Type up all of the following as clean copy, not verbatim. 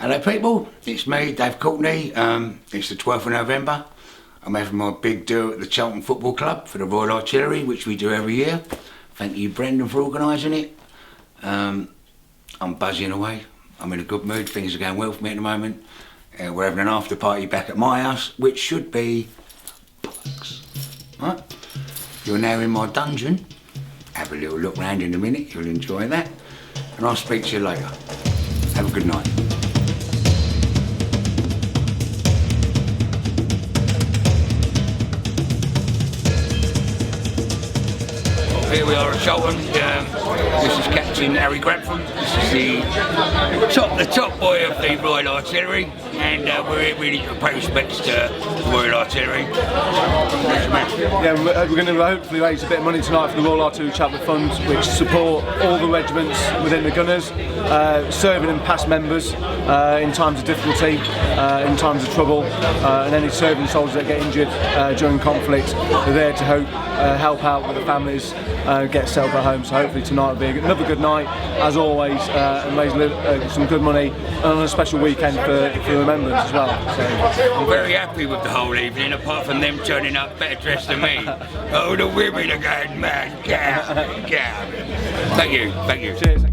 Hello people, it's me, Dave Courtney. It's the 12th of November. I'm having my big do at the Charlton Football Club for the Royal Artillery, which we do every year. Thank you, Brendan, for organising it. I'm buzzing away. I'm in a good mood, things are going well for me at the moment. We're having an after party back at my house, which should be bollocks. Right? You're now in my dungeon. Have a little look round in a minute, you'll enjoy that. And I'll speak to you later. Have a good night. Here we are at Charlton. This is Captain Harry Grantham. This is the top boy of the Royal Artillery, and we're really pay respects to the Royal Artillery. Yeah, we're going to hopefully raise a bit of money tonight for the Royal Artillery Chaplain Fund, which support all the regiments within the Gunners, serving and past members in times of difficulty, in times of trouble, and any serving soldiers that get injured during conflict. They're there to help out with the families. Get settled at home, so hopefully tonight will be another good night as always, and raise some good money, and on a special weekend for Remembrance as well. So I'm very happy with the whole evening, apart from them turning up better dressed than me. Oh, the women are going mad. Get out, get out. Thank you, thank you. Cheers.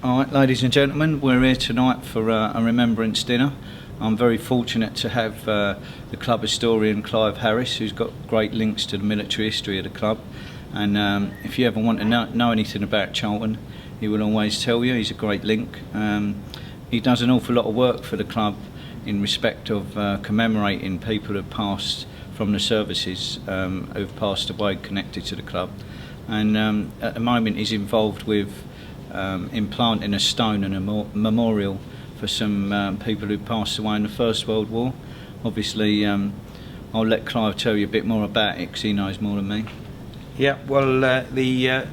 Alright, ladies and gentlemen, we're here tonight for a remembrance dinner. I'm very fortunate to have the club historian Clive Harris, who's got great links to the military history of the club, and if you ever want to know anything about Charlton, he will always tell you. He's a great link. He does an awful lot of work for the club in respect of commemorating people who have passed from the services, who've passed away connected to the club, and at the moment he's involved with implanting a stone and a memorial for some people who passed away in the First World War. Obviously, I'll let Clive tell you a bit more about it because he knows more than me. Yeah, well, the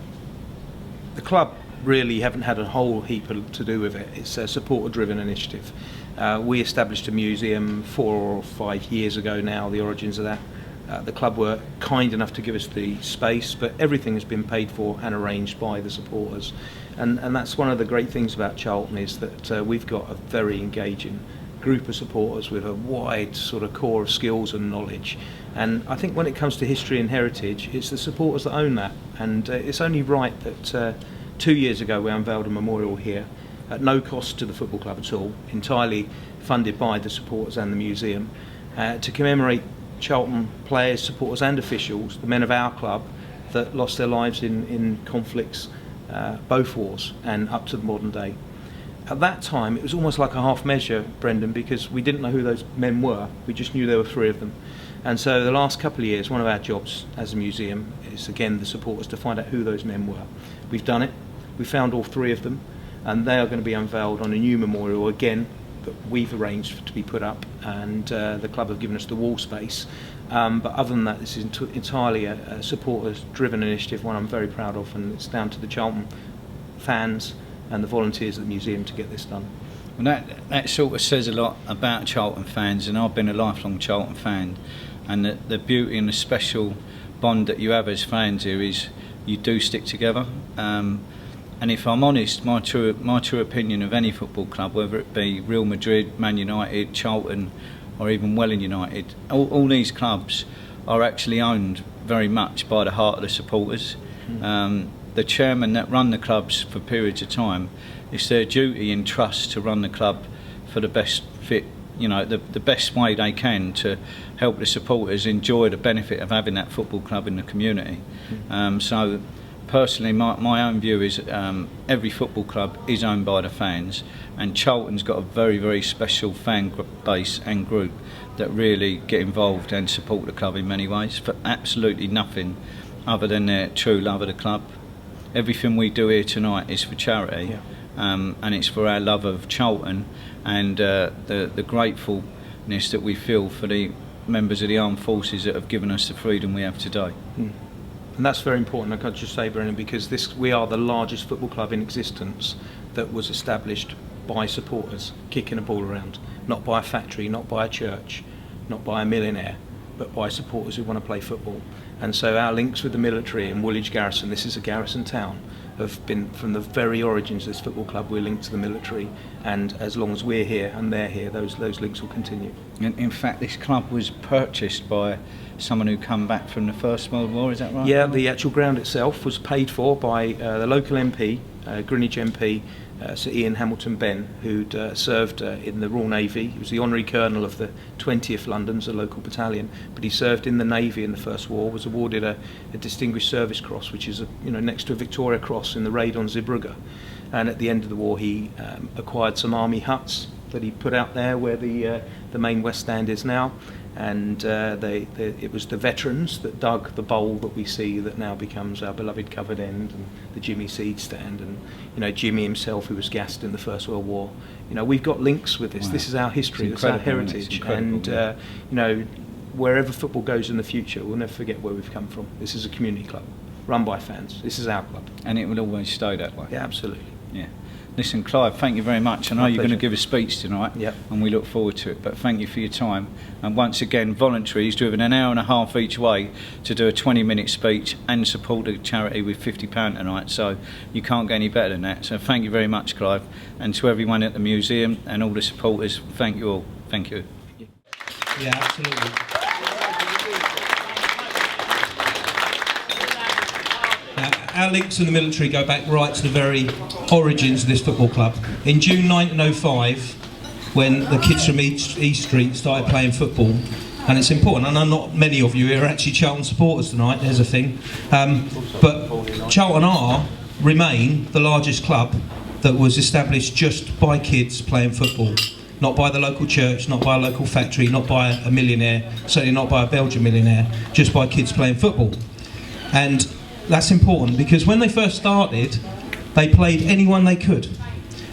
club really haven't had a whole heap to do with it. It's a supporter-driven initiative. We established a museum 4 or 5 years ago now, the origins of that. The club were kind enough to give us the space, but everything has been paid for and arranged by the supporters. And that's one of the great things about Charlton, is that we've got a very engaging group of supporters with a wide sort of core of skills and knowledge. And I think when it comes to history and heritage, it's the supporters that own that. And it's only right that 2 years ago we unveiled a memorial here at no cost to the football club at all, entirely funded by the supporters and the museum, to commemorate Charlton players, supporters and officials, the men of our club that lost their lives in conflicts, both wars and up to the modern day. At that time it was almost like a half measure, Brendan, because we didn't know who those men were. We just knew there were 3 of them. And so the last couple of years, one of our jobs as a museum is, again, the supporters to find out who those men were. We've done it. We found all 3 of them, and they are going to be unveiled on a new memorial again that we've arranged to be put up, and the club have given us the wall space. But other than that, this is entirely a supporters-driven initiative, one I'm very proud of, and it's down to the Charlton fans and the volunteers at the museum to get this done. Well, that sort of says a lot about Charlton fans, and I've been a lifelong Charlton fan, and the beauty and the special bond that you have as fans here is you do stick together. And if I'm honest, my true opinion of any football club, whether it be Real Madrid, Man United, Charlton, or even Welling United, all these clubs are actually owned very much by the heart of the supporters. The chairman that run the clubs for periods of time, it's their duty and trust to run the club for the best fit, the best way they can to help the supporters enjoy the benefit of having that football club in the community. So personally, my own view is every football club is owned by the fans, and Charlton's got a very, very special fan base and group that really get involved and support the club in many ways for absolutely nothing other than their true love of the club. Everything we do here tonight is for charity, and it's for our love of Charlton and the gratefulness that we feel for the members of the armed forces that have given us the freedom we have today. And that's very important, I could just say, Brendan, because we are the largest football club in existence that was established by supporters kicking a ball around, not by a factory, not by a church, not by a millionaire, but by supporters who want to play football. And so our links with the military and Woolwich Garrison, this is a garrison town, have been from the very origins of this football club. We're linked to the military, and as long as we're here and they're here, those links will continue. And in fact, this club was purchased by someone who come back from the First World War, is that right? Yeah, the actual ground itself was paid for by the local MP, Greenwich MP, Sir Ian Hamilton Benn, who'd served in the Royal Navy. He was the honorary colonel of the 20th Londons, a local battalion, but he served in the Navy in the First War, was awarded a Distinguished Service Cross, which is next to a Victoria Cross in the raid on Zeebrugge. And at the end of the war, he acquired some army huts that he put out there where the main West Stand is now. And it was the veterans that dug the bowl that we see that now becomes our beloved covered end, and the Jimmy Seed stand, and Jimmy himself, who was gassed in the First World War. We've got links with this. Wow. This is our history. It's our heritage, and wherever football goes in the future, we'll never forget where we've come from. This is a community club run by fans. This is our club, and it will always stay that way. Yeah, absolutely. Yeah. Listen, Clive, thank you very much. I know you're going to give a speech tonight, and we look forward to it, but thank you for your time. And once again, voluntary, he's driven an hour and a half each way to do a 20-minute speech and support the charity with £50 tonight, so you can't get any better than that. So thank you very much, Clive, and to everyone at the museum and all the supporters, thank you all. Thank you. Yeah, absolutely. Our links in the military go back right to the very origins of this football club. In June 1905, when the kids from East Street started playing football, and it's important, I know not many of you here are actually Charlton supporters tonight, there's a thing, but Charlton remain the largest club that was established just by kids playing football. Not by the local church, not by a local factory, not by a millionaire, certainly not by a Belgian millionaire, just by kids playing football. And that's important because when they first started, they played anyone they could.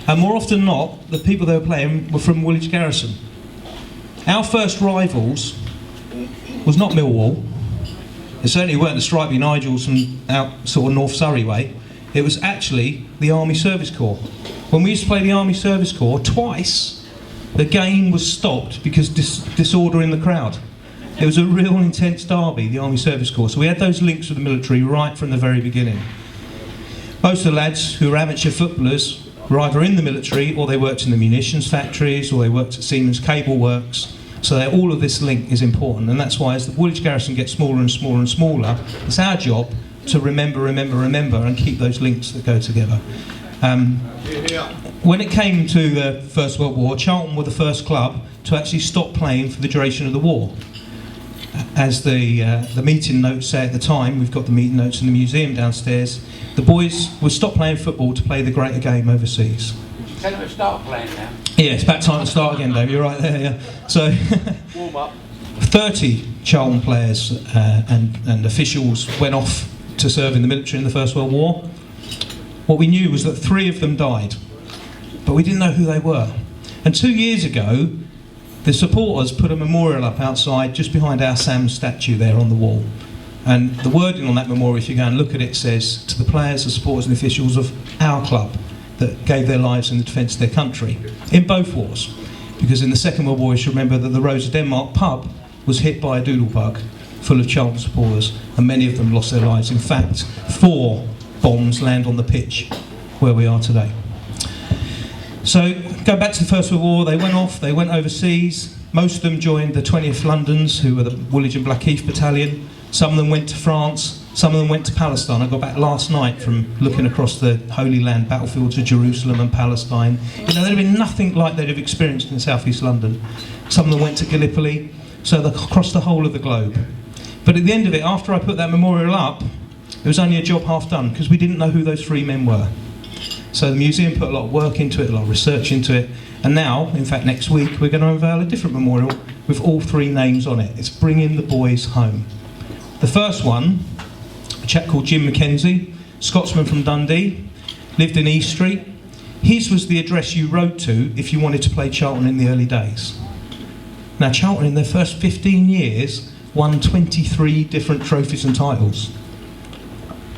And more often than not, the people they were playing were from Woolwich Garrison. Our first rivals was not Millwall. It certainly weren't the Stripey Nigels from out sort of North Surrey way. It was actually the Army Service Corps. When we used to play the Army Service Corps, twice the game was stopped because disorder in the crowd. It was a real intense derby, the Army Service Corps, so we had those links with the military right from the very beginning. Most of the lads who were amateur footballers were either in the military or they worked in the munitions factories or they worked at Siemens Cable Works, so all of this link is important, and that's why as the Woolwich Garrison gets smaller and smaller and smaller, it's our job to remember and keep those links that go together. When it came to the First World War, Charlton were the first club to actually stop playing for the duration of the war. As the meeting notes say at the time, we've got the meeting notes in the museum downstairs, the boys would stop playing football to play the greater game overseas. Tell them to start playing now. Yeah, it's about time to start again, Dave, you're right there, yeah. So, warm up. 30 Charlton players and officials went off to serve in the military in the First World War. What we knew was that 3 of them died, but we didn't know who they were. And 2 years ago, the supporters put a memorial up outside just behind our Sam statue there on the wall. And the wording on that memorial, if you go and look at it, says, to the players, the supporters and officials of our club that gave their lives in the defence of their country, in both wars. Because in the Second World War, you should remember that the Rose of Denmark pub was hit by a doodlebug full of Charlton supporters, and many of them lost their lives. In fact, 4 bombs land on the pitch where we are today. So, go back to the First World War, they went off, they went overseas. Most of them joined the 20th Londons, who were the Woolwich and Blackheath Battalion. Some of them went to France, some of them went to Palestine. I got back last night from looking across the Holy Land battlefields of Jerusalem and Palestine. There'd have been nothing like they'd have experienced in South East London. Some of them went to Gallipoli, so across the whole of the globe. But at the end of it, after I put that memorial up, it was only a job half done because we didn't know who those 3 men were. So the museum put a lot of work into it, a lot of research into it, and now, in fact next week, we're going to unveil a different memorial with all 3 names on it. It's Bringing the Boys Home. The first one, a chap called Jim Mackenzie, Scotsman from Dundee, lived in East Street. His was the address you wrote to if you wanted to play Charlton in the early days. Now Charlton in their first 15 years won 23 different trophies and titles.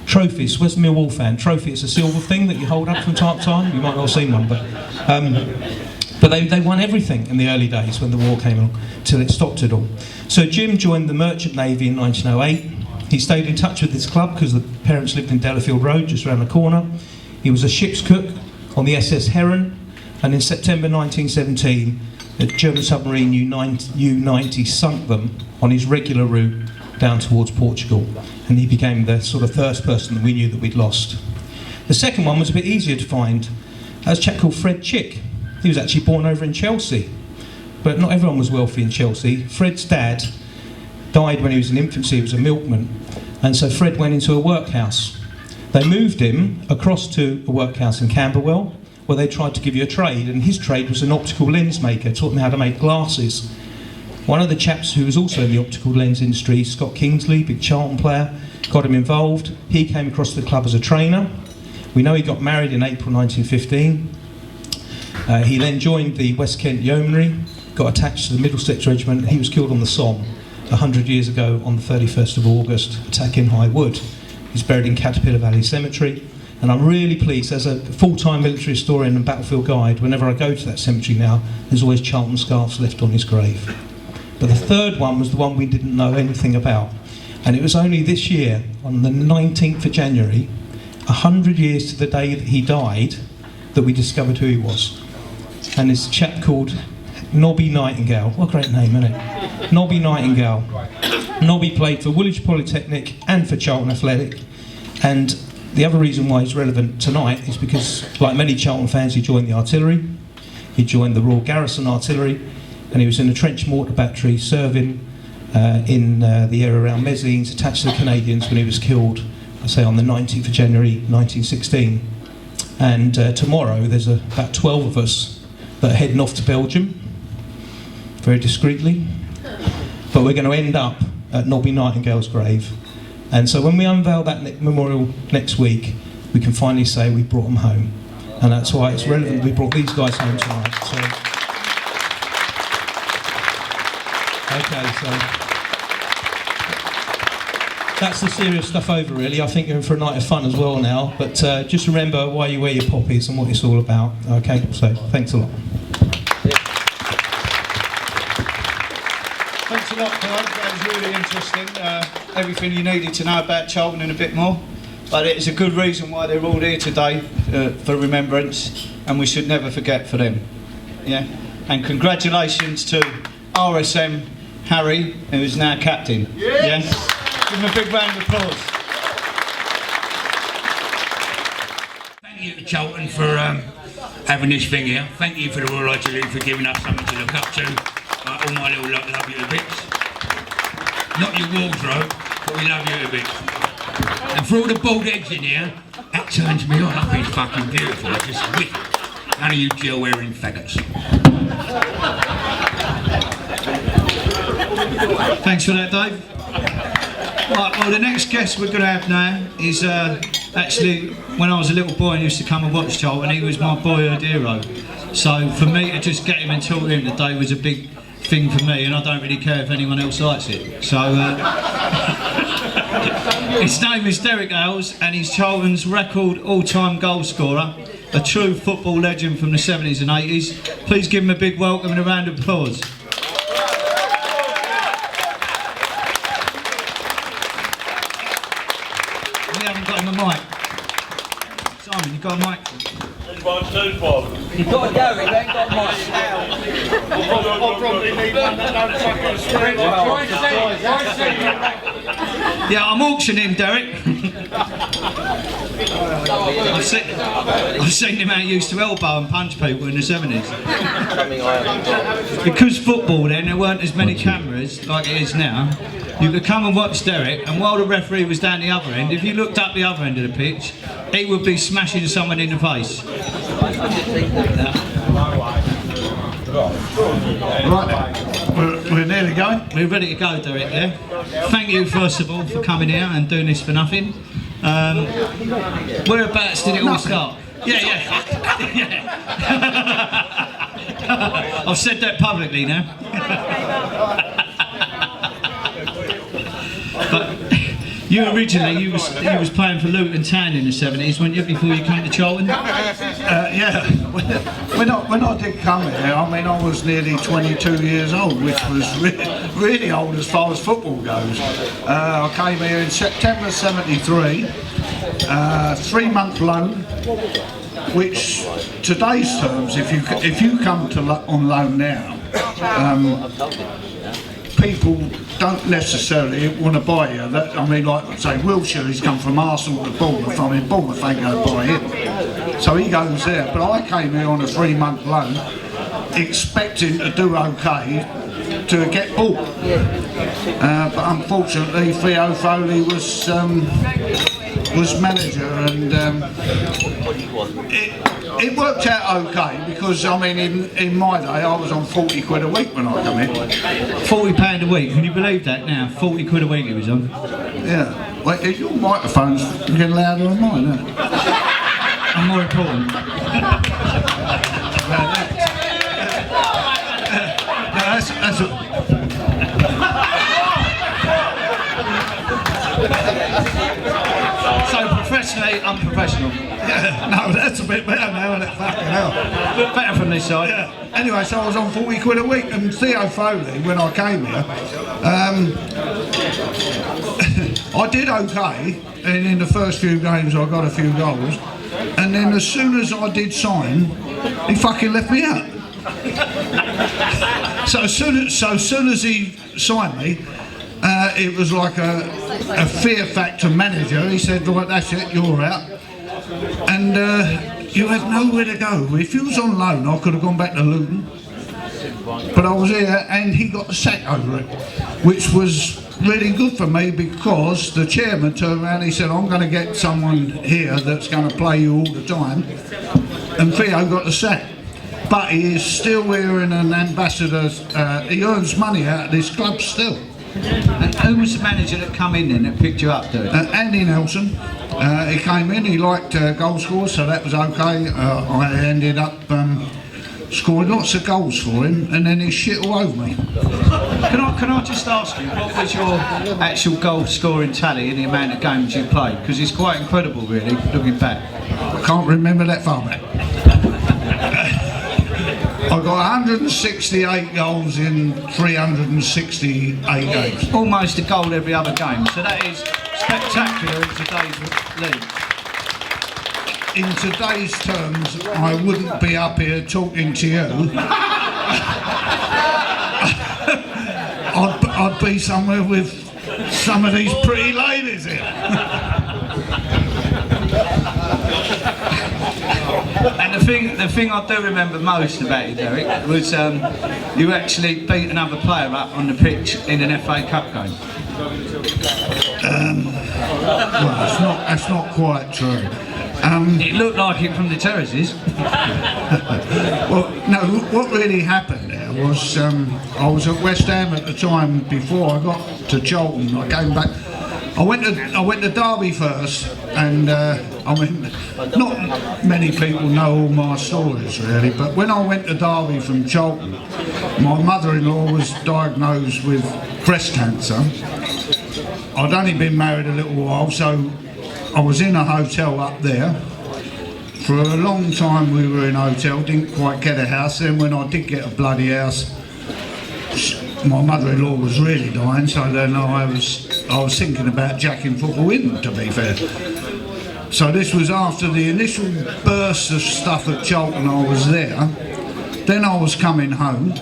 Trophies, where's the Millwall fan? Trophy, it's a silver thing that you hold up from time to time. You might not have seen one, but they won everything in the early days when the war came along, till it stopped it all. So Jim joined the Merchant Navy in 1908. He stayed in touch with his club because the parents lived in Delafield Road, just around the corner. He was a ship's cook on the SS Heron, and in September 1917, a German submarine U-90 sunk them on his regular route down towards Portugal, and he became the sort of first person that we knew that we'd lost. The second one was a bit easier to find. That was a chap called Fred Chick. He was actually born over in Chelsea, but not everyone was wealthy in Chelsea. Fred's dad died when he was in infancy. He was a milkman, and so Fred went into a workhouse. They moved him across to a workhouse in Camberwell, where they tried to give you a trade, and his trade was an optical lens maker, taught him how to make glasses. One of the chaps who was also in the optical lens industry, Scott Kingsley, big Charlton player, got him involved. He came across the club as a trainer. We know he got married in April 1915. He then joined the West Kent Yeomanry, got attached to the Middlesex Regiment. He was killed on the Somme 100 years ago on the 31st of August, attacking High Wood. He's buried in Caterpillar Valley Cemetery. And I'm really pleased, as a full-time military historian and battlefield guide, whenever I go to that cemetery now, there's always Charlton scarves left on his grave. But the third one was the one we didn't know anything about. And it was only this year, on the 19th of January, 100 years to the day that he died, that we discovered who he was. And it's a chap called Nobby Nightingale. What a great name, isn't it? Nobby Nightingale. Nobby played for Woolwich Polytechnic and for Charlton Athletic. And the other reason why he's relevant tonight is because, like many Charlton fans, he joined the artillery. He joined the Royal Garrison Artillery, and he was in a trench mortar battery serving in the area around Messines, attached to the Canadians when he was killed, I say, on the 19th of January 1916. And tomorrow there's about 12 of us that are heading off to Belgium, very discreetly. But we're going to end up at Nobby Nightingale's grave. And so when we unveil that memorial next week, we can finally say we brought them home. And that's why it's relevant we brought these guys home tonight. So, okay, so that's the serious stuff over, really. I think you're in for a night of fun as well now. But just remember why you wear your poppies and what it's all about. Okay, so thanks a lot. Thanks a lot, Clive. That was really interesting. Everything you needed to know about Charlton and a bit more. But it's a good reason why they're all here today for Remembrance, and we should never forget for them. Yeah. And congratulations to RSM Harry, who is now captain. Yes. Yeah. Give him a big round of applause. Thank you to Charlton for having this thing here. Thank you for the Royal Artillery for giving us something to look up to. All my little love you a bits. Not your wardrobe, but we love you a bit. And for all the bald heads in here, that turns me on. I think it's fucking beautiful. It's just wicked. None of you gel wearing faggots. Thanks for that, Dave. Right, well, the next guest we're going to have now is actually, when I was a little boy and used to come and watch Charlton, he was my boyhood hero. So for me to just get him and talk to him today was a big thing for me, and I don't really care if anyone else likes it. So his name is Derek Hales, and he's Charlton's record all-time goal scorer, a true football legend from the 70s and 80s. Please give him a big welcome and a round of applause. We haven't got him a mic. Simon, you got a mic? You've got to go, he ain't got much. I'll probably need one that don't fucking scream. Yeah, I'm auctioning him, Derek. I've seen him how he used to elbow and punch people in the 70s. Because football then, there weren't as many cameras like it is now. you could come and watch Derek, and while the referee was down the other end, if you looked up the other end of the pitch, he would be smashing someone in the face. Right, we're nearly going. We're ready to go, Derek, yeah? Thank you, first of all, for coming here and doing this for nothing. Whereabouts did it all start? Yeah. I've said that publicly now. But you originally, you was playing for Luton Town in the 70s, weren't you, before you came to Charlton? Yeah, when I did come here, I mean, I was nearly 22 years old, which was really old as far as football goes. I came here in September '73, 3-month loan, which today's terms, if you come to on loan now, people don't necessarily want to buy you. I mean, like say Wiltshire, he's come from Arsenal to Bournemouth. I mean, Bournemouth ain't going to buy him, so he goes there. But I came here on a 3-month loan, expecting to do okay to get bought. But unfortunately, Theo Foley was manager, and it worked out okay because I mean in my day I was on 40 quid a week when I come in. £40 a week, can you believe that now? 40 quid a week he was on. Yeah, well, your microphone's getting louder than mine, isn't it? And more important. That's So professionally, unprofessional. Yeah, no, that's a bit better now, isn't it? Fucking hell. Better from this side. Yeah. Anyway, so I was on 40 quid a week, and Theo Foley, when I came here, I did okay, and in the first few games I got a few goals, and then as soon as I did sign, he fucking left me out. So as soon as he signed me, it was like a fear factor manager. He said, right, that's it, you're out. And you have nowhere to go. If you was on loan, I could have gone back to Luton. But I was here, and he got the sack over it, which was really good for me because the chairman turned around and he said, I'm going to get someone here that's going to play you all the time. And Theo got the sack. But he is still wearing an ambassador's, he earns money out of this club still. And who was the manager that come in then that picked you up, Derek? Andy Nelson. He came in, he liked goal scorers, so that was okay. I ended up scoring lots of goals for him, and then he shit all over me. Can I just ask you, what was your actual goal scoring tally in the amount of games you played? Because it's quite incredible, really, looking back. I can't remember that far back. I got 168 goals in 368 games. Almost a goal every other game, so that is spectacular in today's league. In today's terms, I wouldn't be up here talking to you. I'd be somewhere with some of these pretty ladies here. And the thing I do remember most about you, Derek, was you actually beat another player up on the pitch in an FA Cup game. Well, that's not quite true. It looked like it from the terraces. Well, no, what really happened there was I was at West Ham at the time before I got to Charlton. I came back. I went to Derby first, and I mean, not many people know all my stories really, but when I went to Derby from Charlton, my mother-in-law was diagnosed with breast cancer. I'd only been married a little while, so I was in a hotel up there. For a long time we were in a hotel, didn't quite get a house. Then when I did get a bloody house, my mother-in-law was really dying, so then I was thinking about jacking football in, to be fair. So this was after the initial burst of stuff at Charlton. I was there. Then I was coming home.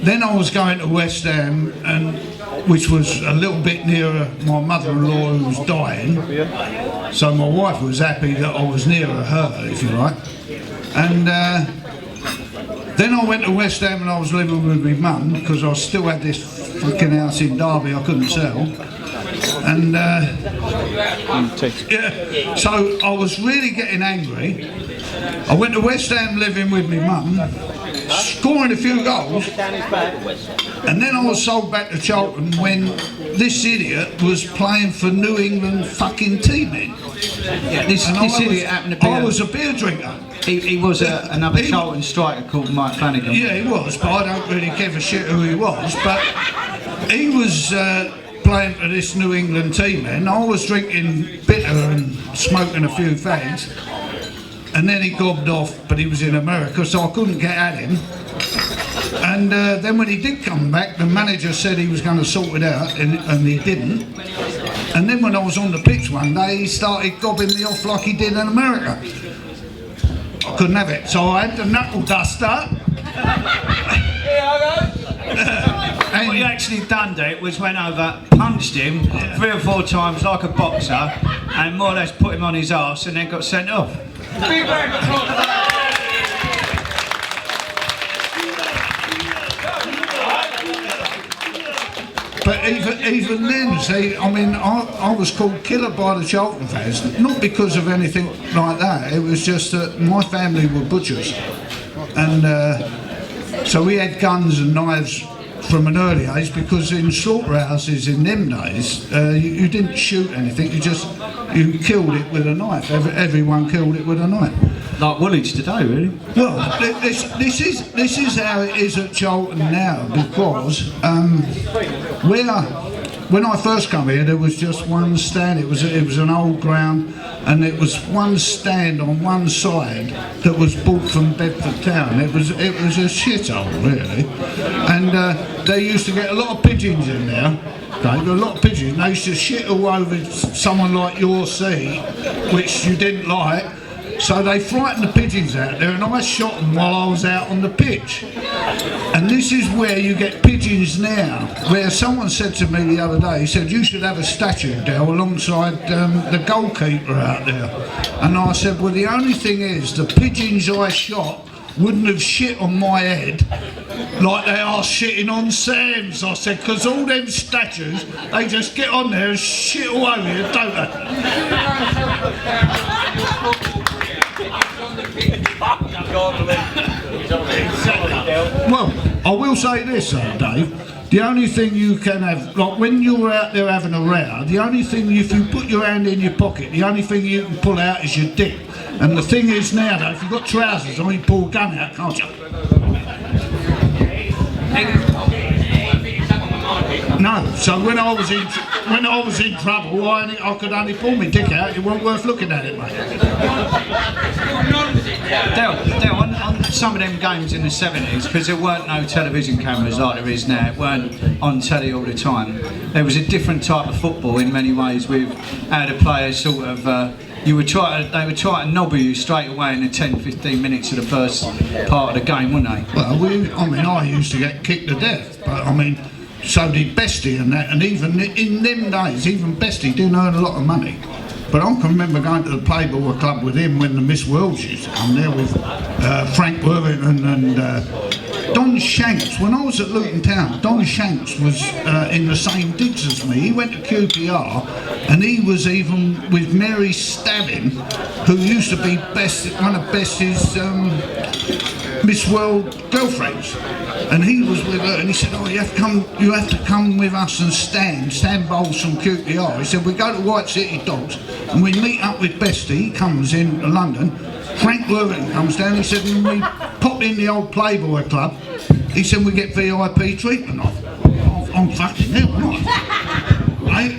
Then I was going to West Ham, which was a little bit nearer my mother-in-law who was dying. So my wife was happy that I was nearer her, if you like. And then I went to West Ham and I was living with my mum because I still had this fucking house in Derby I couldn't sell. And yeah, so I was really getting angry. I went to West Ham living with my mum, scoring a few goals, and then I was sold back to Charlton when this idiot was playing for New England fucking teaming. Yeah, this idiot happened to be. I was a beer drinker. He was another Charlton striker called Mike Flanagan. Yeah, he was, but I don't really give a shit who he was. But he was playing for this New England team, and I was drinking bitter and smoking a few fags. And then he gobbed off, but he was in America, so I couldn't get at him. And then when he did come back, the manager said he was going to sort it out, and he didn't. And then when I was on the pitch one day, he started gobbing me off like he did in America. I couldn't have it, so I had the knuckle duster. And what you actually done, Dave, was went over, punched him 3 or 4 times like a boxer, and more or less put him on his arse, and then got sent off. But even then, see, I mean, I was called killer by the Charlton fans, not because of anything like that. It was just that my family were butchers, and so we had guns and knives from an early age, because in slaughterhouses in them days, you didn't shoot anything, you killed it with a knife. Everyone killed it with a knife. Like Woolwich today, really. Well, this is how it is at Charlton now, because when I first come here, there was just one stand. It was an old ground, and it was one stand on one side that was bought from Bedford Town. It was a shithole, really, and they used to get a lot of pigeons in there. Okay, a lot of pigeons. They used to shit all over someone like your seat, which you didn't like. So they frightened the pigeons out there, and I shot them while I was out on the pitch. And this is where you get pigeons now, where someone said to me the other day, he said, you should have a statue, Dale, alongside the goalkeeper out there. And I said, well, the only thing is, the pigeons I shot wouldn't have shit on my head like they are shitting on Sam's. I said, because all them statues, they just get on there and shit all over you, don't they? Well, I will say this though, Dave, the only thing you can have, like when you're out there having a row, the only thing, if you put your hand in your pocket, the only thing you can pull out is your dick. And the thing is now though, if you've got trousers on, you pull a gun out, can't you? No, so when I was in trouble, I could only pull my dick out. It wasn't worth looking at it, mate. Dale, on some of them games in the 70s, because there weren't no television cameras like there is now, it weren't on telly all the time, there was a different type of football in many ways, with how the players sort of, they would try to nobble you straight away in the 10-15 minutes of the first part of the game, wouldn't they? Well, I used to get kicked to death, but I mean, so did Bestie and that, and even in them days, even Bestie didn't earn a lot of money. But I can remember going to the Playboy Club with him when the Miss Worlds used to come there with Frank Worthington and Don Shanks. When I was at Luton Town, Don Shanks was in the same digs as me. He went to QPR, and he was even with Mary Stabbin, who used to be one of Bestie's Miss World girlfriends. And he was with her, and he said, oh, you have to come with us and Stan Bowles from QPR. He said, we go to White City Dogs, and we meet up with Bestie. He comes in to London, Frank Worthington comes down, he said, and we pop in the old Playboy Club. He said, we get VIP treatment off. I'm fucking hell, not. I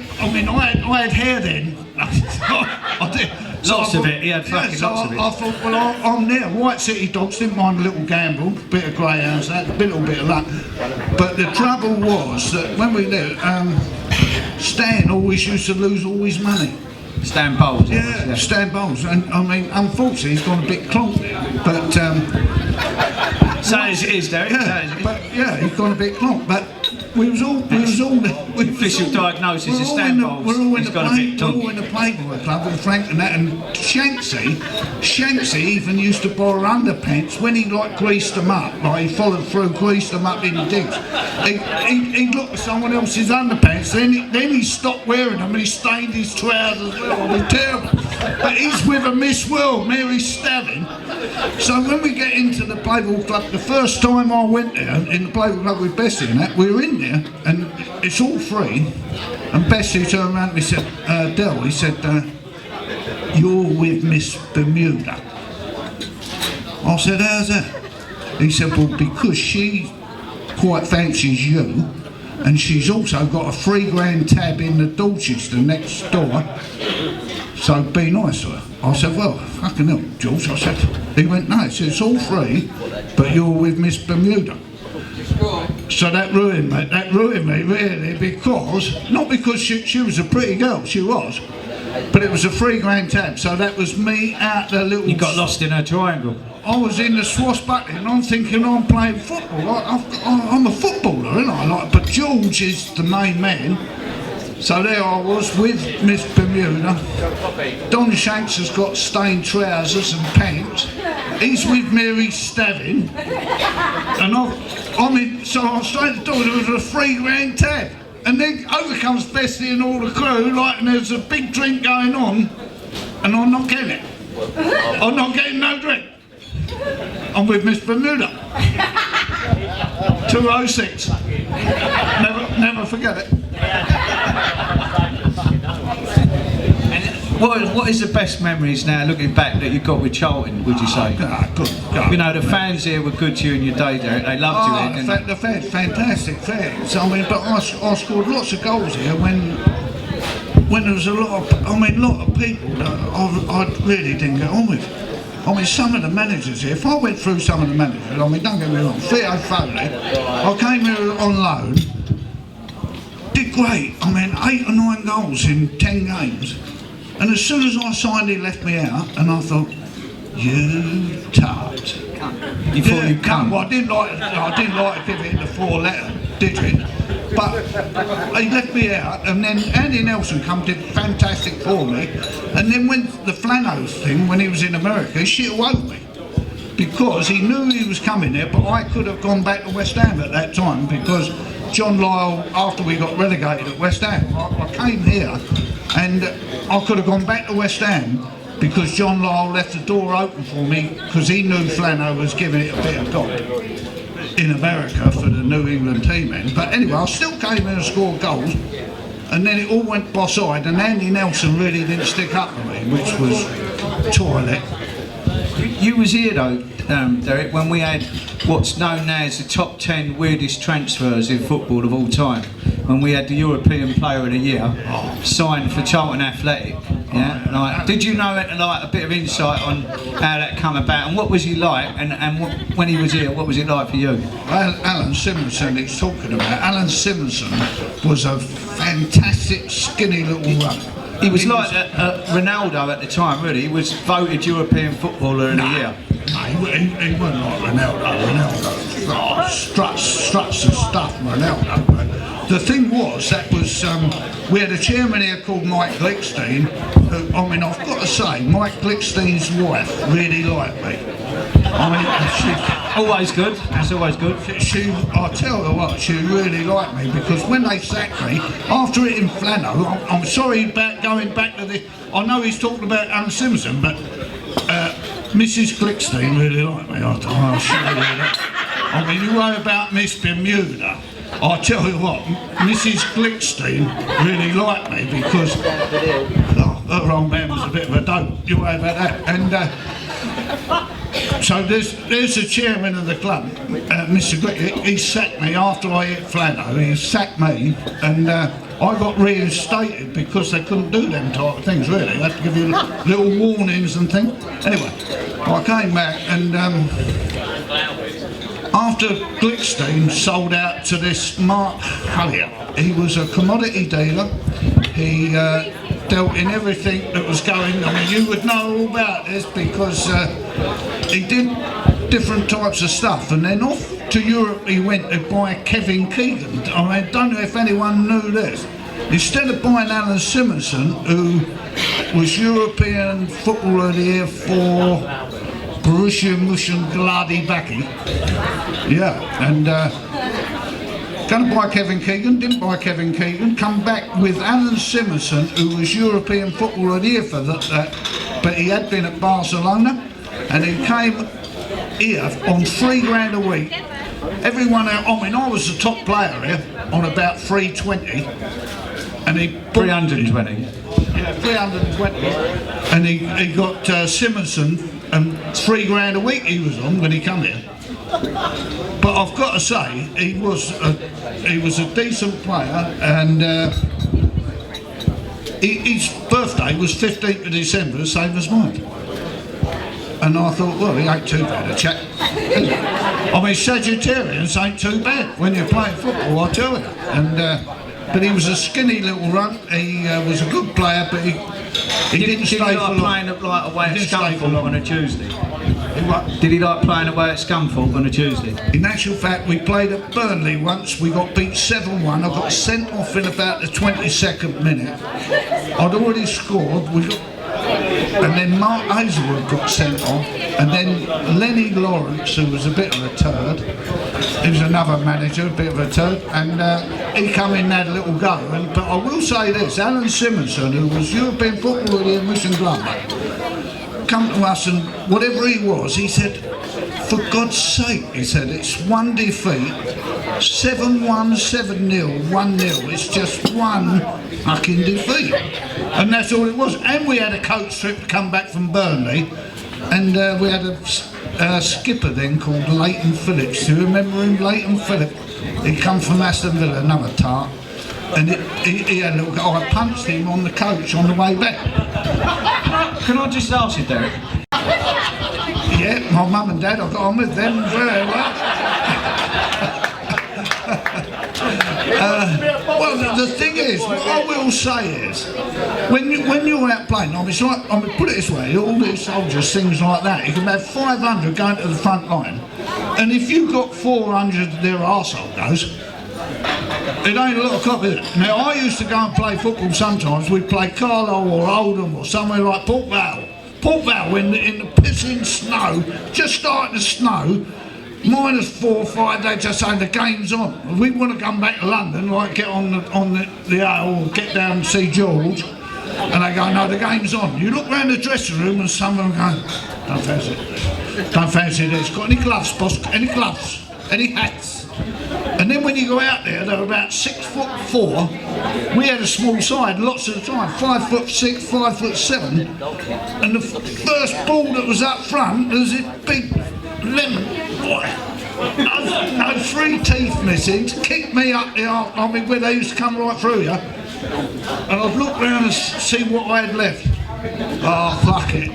had hair then. I did. Lots of it, he had fucking lots of it. I thought, well, I'm there. White City Dogs, didn't mind a little gamble, bit of greyhounds, that, a little bit of luck. But the trouble was that when we there, Stan always used to lose all his money. Stan Bowles. Yeah, Stan Bowles. And I mean, unfortunately, he's gone a bit clonk. But so it is, Derek. Yeah, but yeah, he's gone a bit clonk. But we was all Official diagnosis is Stanbol's. We're all in He's got a bit done. the Playboy Club with Frank and that, and Shanksy even used to borrow underpants when he like greased them up, like he followed through, greased them up in digs. He'd look at someone else's underpants, then he stopped wearing them and he stained his trousers. Well, it was terrible. But he's with a Miss World, Mary Stavin. So when we get into the Playboy Club, the first time I went there in the Playboy Club with Bessie and that, we were in there and it's all free. And Bessie turned around and he said, Del, he said, you're with Miss Bermuda. I said, how's that? He said, well, because she quite fancies you, and she's also got a £3 tab in the Dorchester next door, so be nice to her. I said, well, fucking hell, George. I said, he went, no, he said, it's all free, but you're with Miss Bermuda. So that ruined me really, because, not because she was a pretty girl, she was, but it was a £3 tab, so that was me out the little... You got lost in her triangle. I was in the swashbuckling and I'm thinking I'm playing football. I'm a footballer, aren't I? Like, but George is the main man. So there I was with Miss Bermuda. Don Shanks has got stained trousers and pants. He's with Mary Stavin. And so I'm straight at the door, there was a £3 tab. And then over comes Bessie and all the crew, like, and there's a big drink going on, and I'm not getting it. I'm not getting no drink. I'm with Miss Bermuda. 206. Never forget it. What is the best memories now, looking back, that you got with Charlton, would you say? Good. You know, the fans here were good to you in your day, Derek. They loved you here, didn't they? The fans, fantastic fans. I mean, but I scored lots of goals here when there was a lot of people that I really didn't get on with. I mean, some of the managers here, if I went through some of the managers, I mean, don't get me wrong, Theo Foley, I came here on loan, did great. I mean, 8 or 9 goals in 10 games. And as soon as I signed, he left me out, and I thought, you tart. You thought you'd come? Well, I didn't like to give it the 4-letter digit, but he left me out, and then Andy Nelson did fantastic for me, and then when the Flano thing, when he was in America, he shit all over me, because he knew he was coming there, but I could have gone back to West Ham at that time, because John Lyle, after we got relegated at West Ham, I came here, and I could have gone back to West Ham, because John Lyle left the door open for me, because he knew Flano was giving it a bit of God in America for the New England team then. But anyway, I still came in and scored goals, and then it all went boss-eyed, and Andy Nelson really didn't stick up to me, which was toilet. You was here though, Derek, when we had what's known now as the top 10 weirdest transfers in football of all time. When we had the European Player of the Year signed for Charlton Athletic. Yeah, like, did you know it, like a bit of insight on how that come about, and what was he like, and when he was here, what was it like for you? Alan Simonson, he's talking about. Alan Simonson was a fantastic, skinny little runner. He was like Ronaldo at the time, really. He was voted European Footballer of the Year. No, he wasn't like Ronaldo. Ronaldo struts and stuff, Ronaldo. But the thing was, we had a chairman here called Mike Glickstein, who, I mean, I've got to say, Mike Glickstein's wife really liked me. I mean, always good. That's always good. I tell her what, she really liked me, because when they sacked me after it in Flano, I'm sorry about going back to this. I know he's talking about Alan Simpson, but Mrs. Glickstein really liked me. I mean, you worry about Miss Bermuda. I tell you what, Mrs. Glickstein really liked me, because her old man was a bit of a dope. You worry about that. And so there's the chairman of the club, Mr. Glick. He sacked me after I hit Flano. He sacked me, and I got reinstated because they couldn't do them type of things, really. They had to give you little warnings and things. Anyway, I came back, and after Glickstein sold out to this Mark Hullier, he was a commodity dealer. He dealt in everything that was going. I mean, you would know all about this, because he did different types of stuff, and then off to Europe he went to buy Kevin Keegan. I don't know if anyone knew this. Instead of buying Alan Simonson, who was European Footballer of the Year for Borussia Mönchengladbach, and going to buy Kevin Keegan, didn't buy Kevin Keegan, come back with Alan Simonson, who was European Footballer of the Year for that, but he had been at Barcelona, and he came here on £3 a week. Everyone out, I was the top player here on about 320, and he 320. Yeah, 320, and he got Simonson, and £3 a week he was on when he come here. But I've got to say, he was a decent player, and his birthday was 15th of December, the same as mine. And I thought, well, he ain't too bad a chap. I mean, Sagittarians ain't too bad when you're playing football, I tell you. And but he was a skinny little runt. He was a good player, but he didn't stay for long. Did he like playing away at Scunthorpe on a Tuesday? Did he like playing away at Scunthorpe on a Tuesday? In actual fact, we played at Burnley once. We got beat 7-1. I got sent off in about the 22nd minute. I'd already scored. And then Mark Hazelwood got sent off, and then Lenny Lawrence, who was a bit of a turd, he was another manager, a bit of a turd, and he come in and had a little go. But I will say this, Alan Simonson, who was European Footballer of the Year in Mönchengladbach, come to us, and whatever he was, he said, for God's sake, he said, it's one defeat, 7-1, 7-0, 1-0, it's just one fucking defeat. And that's all it was. And we had a coach trip to come back from Burnley, and we had a skipper then called Leighton Phillips. Do you remember him, Leighton Phillips? He come from Aston Villa, another tart, and he had a little go. I punched him on the coach on the way back. Can I just ask you, Derek? Yeah, my mum and dad, I got on with them very well. Well, the thing is, what I will say is, when you're out playing, I mean, put it this way, all these soldiers, things like that, you can have 500 going to the front line, and if you got 400 their arsehole goes, it ain't a lot of cop, is it? Now, I used to go and play football sometimes. We'd play Carlisle or Oldham or somewhere like Port Vale in the pissing snow, just starting to snow, -4 or 5, they just say the game's on. We want to come back to London, like get on the A or get down and see George, and they go, no, the game's on. You look round the dressing room and some of them go, don't fancy it. Don't fancy this. Got any gloves, boss? Any gloves? Any hats? And then when you go out there, they're about 6'4". We had a small side lots of the time, 5'6", 5'7", and the first ball that was up front was this big lemon. No 3 teeth missing, kicked me up the arse, I mean, where they used to come right through you. And I'd look round and see what I had left. Oh, fuck it.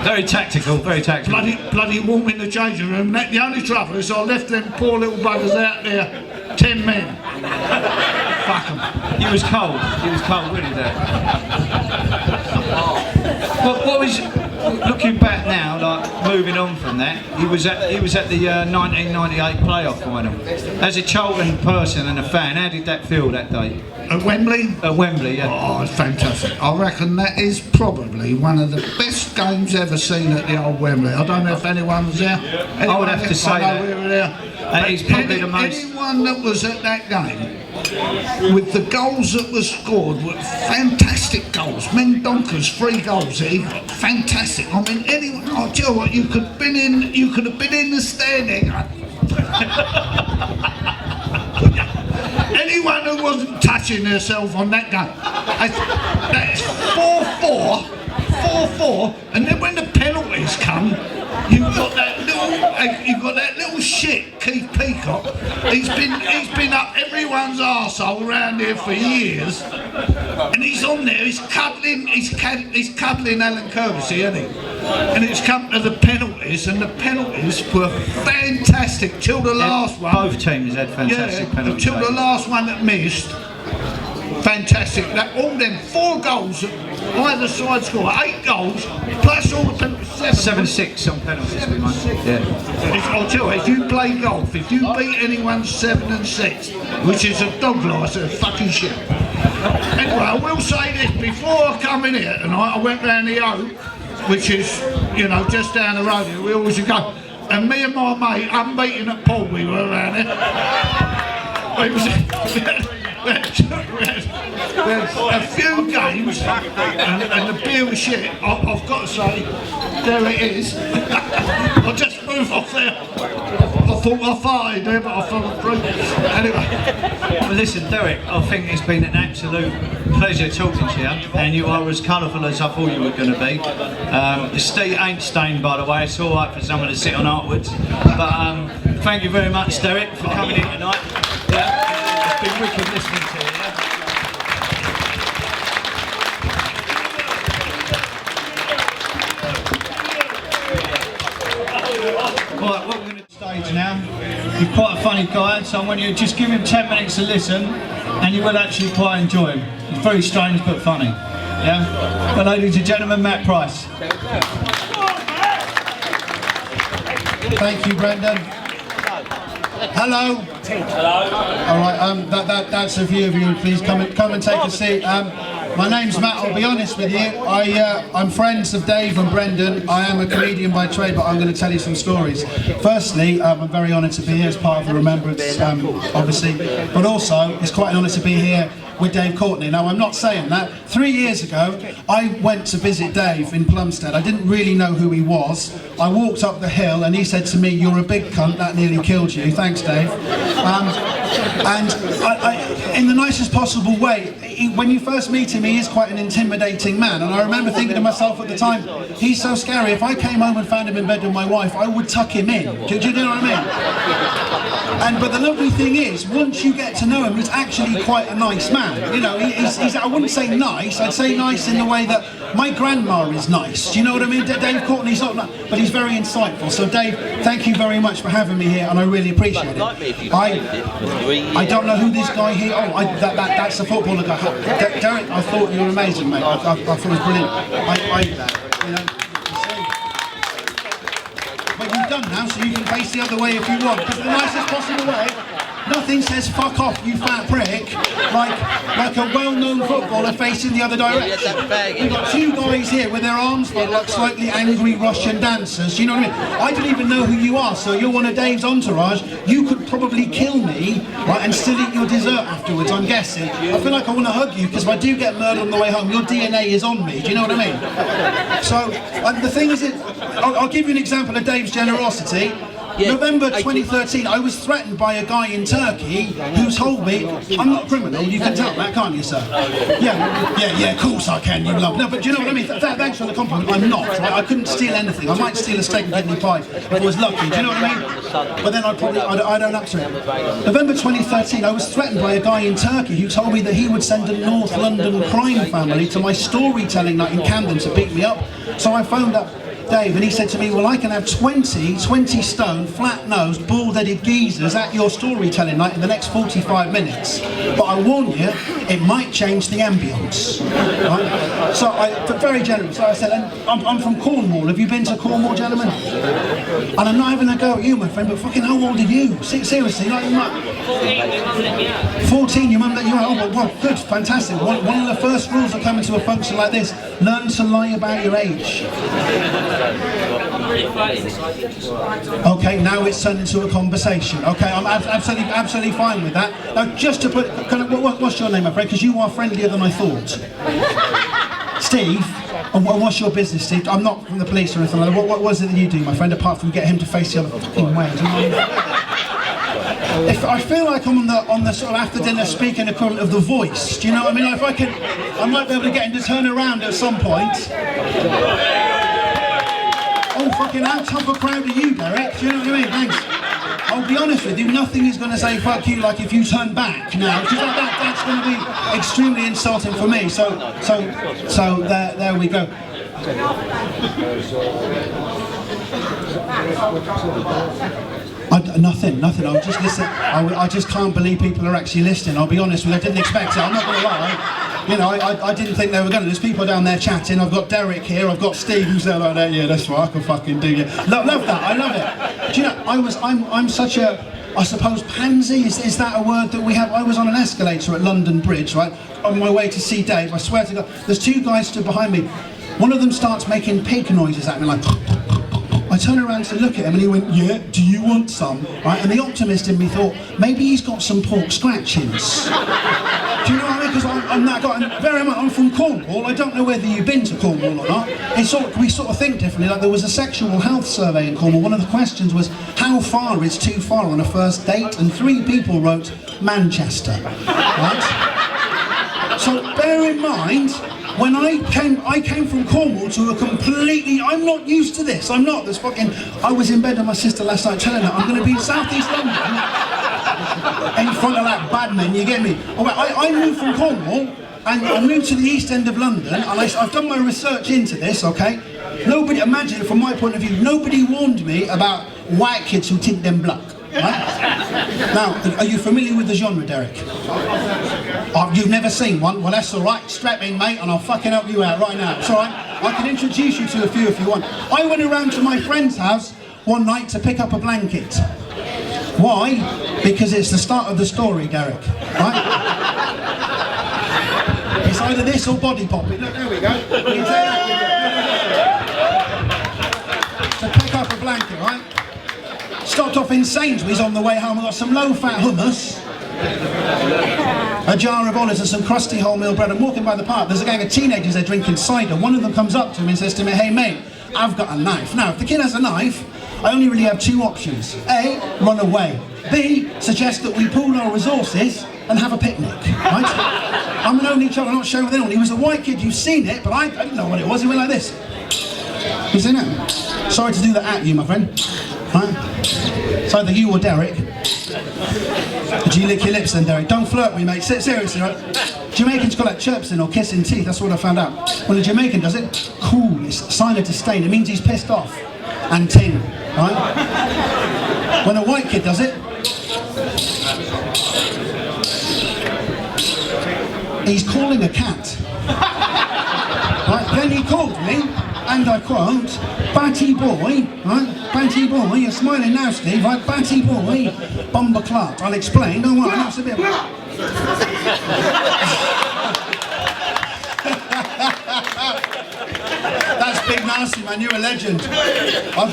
Very tactical, very tactical. Bloody warm in the changing room. The only trouble is I left them poor little buggers out there, 10 men. Fuck them. He was cold, really, Derek. What was, looking back now, like moving on from that, he was at the 1998 playoff final. As a Charlton person and a fan, how did that feel that day? At Wembley? At Wembley, yeah. Oh, it's fantastic. I reckon that is probably one of the best games ever seen at the old Wembley. I don't know if anyone was there. I would have to say that. We were there. It's probably the most... Anyone that was at that game, with the goals that were scored, were fantastic goals. Mendonkers, 3 goals that he got. Fantastic. I mean, anyone, I'll tell you what, you could have been in the standing. Anyone who wasn't touching herself on that game. That's 4-4, and then when the penalties come, you've got that little shit, Keith Peacock. He's been up everyone's arsehole around here for years, and he's on there. He's cuddling Alan Curtis, isn't he? And it's come to the penalties, and the penalties were fantastic till the last one. Both teams had fantastic penalties. Till the last one that missed. Fantastic. That all them 4 goals that either side score 8 goals, plus all the penalties. 7-6 on penalties, we might. Yeah. I'll tell you, if you play golf, if you beat anyone 7-6, which is a dog lice, a fucking shit. Anyway, I will say this, before I come in here tonight, I went round the Oak, which is, you know, just down the road here, we always go, and me and my mate, unbeaten at pool, we were around there. It was, a few games, and the beer was shit. I've got to say, there it is. I'll just move off there. I thought I farted there, but I fell through. Anyway. Well, listen, Derek, I think it's been an absolute pleasure talking to you, and you are as colourful as I thought you were going to be. The seat ain't stained, by the way. It's all right for someone to sit on afterwards. But thank you very much, Derek, for coming in tonight. Yeah, it's been wicked listening to you. Yeah? Right, what we're going to stage now, he's quite a funny guy, so I want you to just give him 10 minutes to listen, and you will actually quite enjoy him. He's very strange but funny. Yeah? But ladies and gentlemen, Matt Price. Thank you, Brendan. Hello. Hello. All right, that's a few of you. Please come and take a seat. My name's Matt. I'll be honest with you. I'm friends of Dave and Brendan. I am a comedian by trade, but I'm going to tell you some stories. Firstly, I'm very honoured to be here as part of the Remembrance, obviously, but also it's quite an honour to be here with Dave Courtney. Now, I'm not saying that. 3 years ago, I went to visit Dave in Plumstead. I didn't really know who he was. I walked up the hill and he said to me, "You're a big cunt, that nearly killed you." Thanks, Dave. And in the nicest possible way, when you first meet him, he is quite an intimidating man. And I remember thinking to myself at the time, he's so scary. If I came home and found him in bed with my wife, I would tuck him in. Do you know what I mean? But the lovely thing is, once you get to know him, he's actually quite a nice man. You know, he's I wouldn't say nice, I'd say nice in the way that my grandma is nice. Do you know what I mean? Dave Courtney's not nice, but he's very insightful. So Dave, thank you very much for having me here, and I really appreciate it. I don't know who this guy here, that's the footballer guy. Derek, I thought you were amazing, mate. I thought it was brilliant. You know, but you've done now, so you can face the other way if you want, because the nicest possible way. Nothing says "fuck off, you fat prick" like a well-known footballer facing the other direction. We've got two guys here with their arms like slightly angry Russian dancers. Do you know what I mean? I don't even know who you are, so you're one of Dave's entourage. You could probably kill me, right, and still eat your dessert afterwards, I'm guessing. I feel like I want to hug you, because if I do get murdered on the way home, your DNA is on me. Do you know what I mean? So, the thing is, I'll give you an example of Dave's generosity. November 2013, I was threatened by a guy in Turkey who told me, I'm not a criminal, you can tell that, can't you, sir? Yeah, of course I can, you love. No, but do you know what I mean? Thanks for the compliment, I'm not, right? I couldn't steal anything. I might steal a steak and kidney pie if I was lucky, do you know what I mean? But then I don't up to it. November 2013, I was threatened by a guy in Turkey who told me that he would send a North London crime family to my storytelling night in Camden to beat me up. So I phoned up Dave, and he said to me, "Well, I can have 20 stone, flat-nosed, bald-headed geezers at your storytelling night in the next 45 minutes. But I warn you, it might change the ambience." Right? So very generous. So I said, I'm from Cornwall. Have you been to Cornwall, gentlemen? And I'm not having a go at you, my friend, but fucking how old are you? Seriously, like, 14, your mum let you out. Oh, well, good, fantastic. One of the first rules of coming to a function like this, learn to lie about your age. Okay, now it's turned into a conversation. Okay, I'm absolutely fine with that. Now, just to put, what's your name, my friend? Because you are friendlier than I thought. Steve. And what's your business, Steve? I'm not from the police or anything like that. What was it that you do, my friend, apart from get him to face the other fucking way? If I feel like I'm on the sort of after dinner speaking equivalent of The Voice, do you know what I mean? If I might be able to get him to turn around at some point. Oh, fucking how tough a crowd are you, Derek? Do you know what I mean? Thanks. I'll be honest with you, nothing is going to say fuck you like if you turn back now, because that's going to be extremely insulting for me. So there we go. Nothing. I'll just listen. I just can't believe people are actually listening. I'll be honest with you, I didn't expect it. I'm not going to lie. You know, I didn't think they were going to. There's people down there chatting. I've got Derek here. I've got Steve who's there like that. Yeah, that's right. I can fucking do you. Love that. I love it. Do you know? I'm such a, I suppose, pansy. Is that a word that we have? I was on an escalator at London Bridge, right, on my way to see Dave. I swear to God, there's two guys stood behind me. One of them starts making pig noises at me, like. I turned around to look at him and he went, yeah, do you want some? Right? And the optimist in me thought, maybe he's got some pork scratchings. Do you know what I mean? Because I'm that guy, and very much, I'm from Cornwall. I don't know whether you've been to Cornwall or not. We sort of think differently. Like there was a sexual health survey in Cornwall. One of the questions was, how far is too far on a first date? And 3 people wrote, Manchester. Right? So bear in mind, when I came from Cornwall to a completely, I'm not used to this, I'm not, I was in bed with my sister last night telling her I'm going to be in South East London in front of that badman, you get me? I moved from Cornwall and I moved to the East End of London and I've done my research into this, okay? Nobody, imagine from my point of view, nobody warned me about white kids who think them black. Right? Now, are you familiar with the genre, Derek? Oh, you've never seen one? Well, that's all right. Strap in, mate, and I'll fucking help you out right now. It's all right. I can introduce you to a few if you want. I went around to my friend's house one night to pick up a blanket. Why? Because it's the start of the story, Derek. Right? It's either this or body popping. Look, there we go. You take that. So pick up a blanket, right? Stopped off in Sainsbury's on the way home. I got some low-fat hummus, a jar of olives and some crusty wholemeal bread. I'm walking by the park. There's a gang of teenagers there drinking cider. One of them comes up to me and says to me, hey mate, I've got a knife. Now, if the kid has a knife, I only really have 2 options. A, run away. B, suggest that we pool our resources and have a picnic, right? I'm an only child, I'm not sharing with anyone. He was a white kid, you've seen it, but I didn't know what it was. He went like this. You seen it? Sorry to do that at you, my friend. Right? It's either you or Derek. Do you lick your lips then, Derek? Don't flirt with me, mate. Seriously, right? Jamaicans call that chirpsing or kissing teeth. That's what I found out. When a Jamaican does it, cool. It's a sign of disdain. It means he's pissed off. And ting, right? When a white kid does it, he's calling a cat. Right? Then he called me, and I quote, batty boy, right? Batty boy, you're smiling now, Steve, right? Batty boy, bumper clot. I'll explain, don't worry, that's a bit. That's big nasty, man, you're a legend.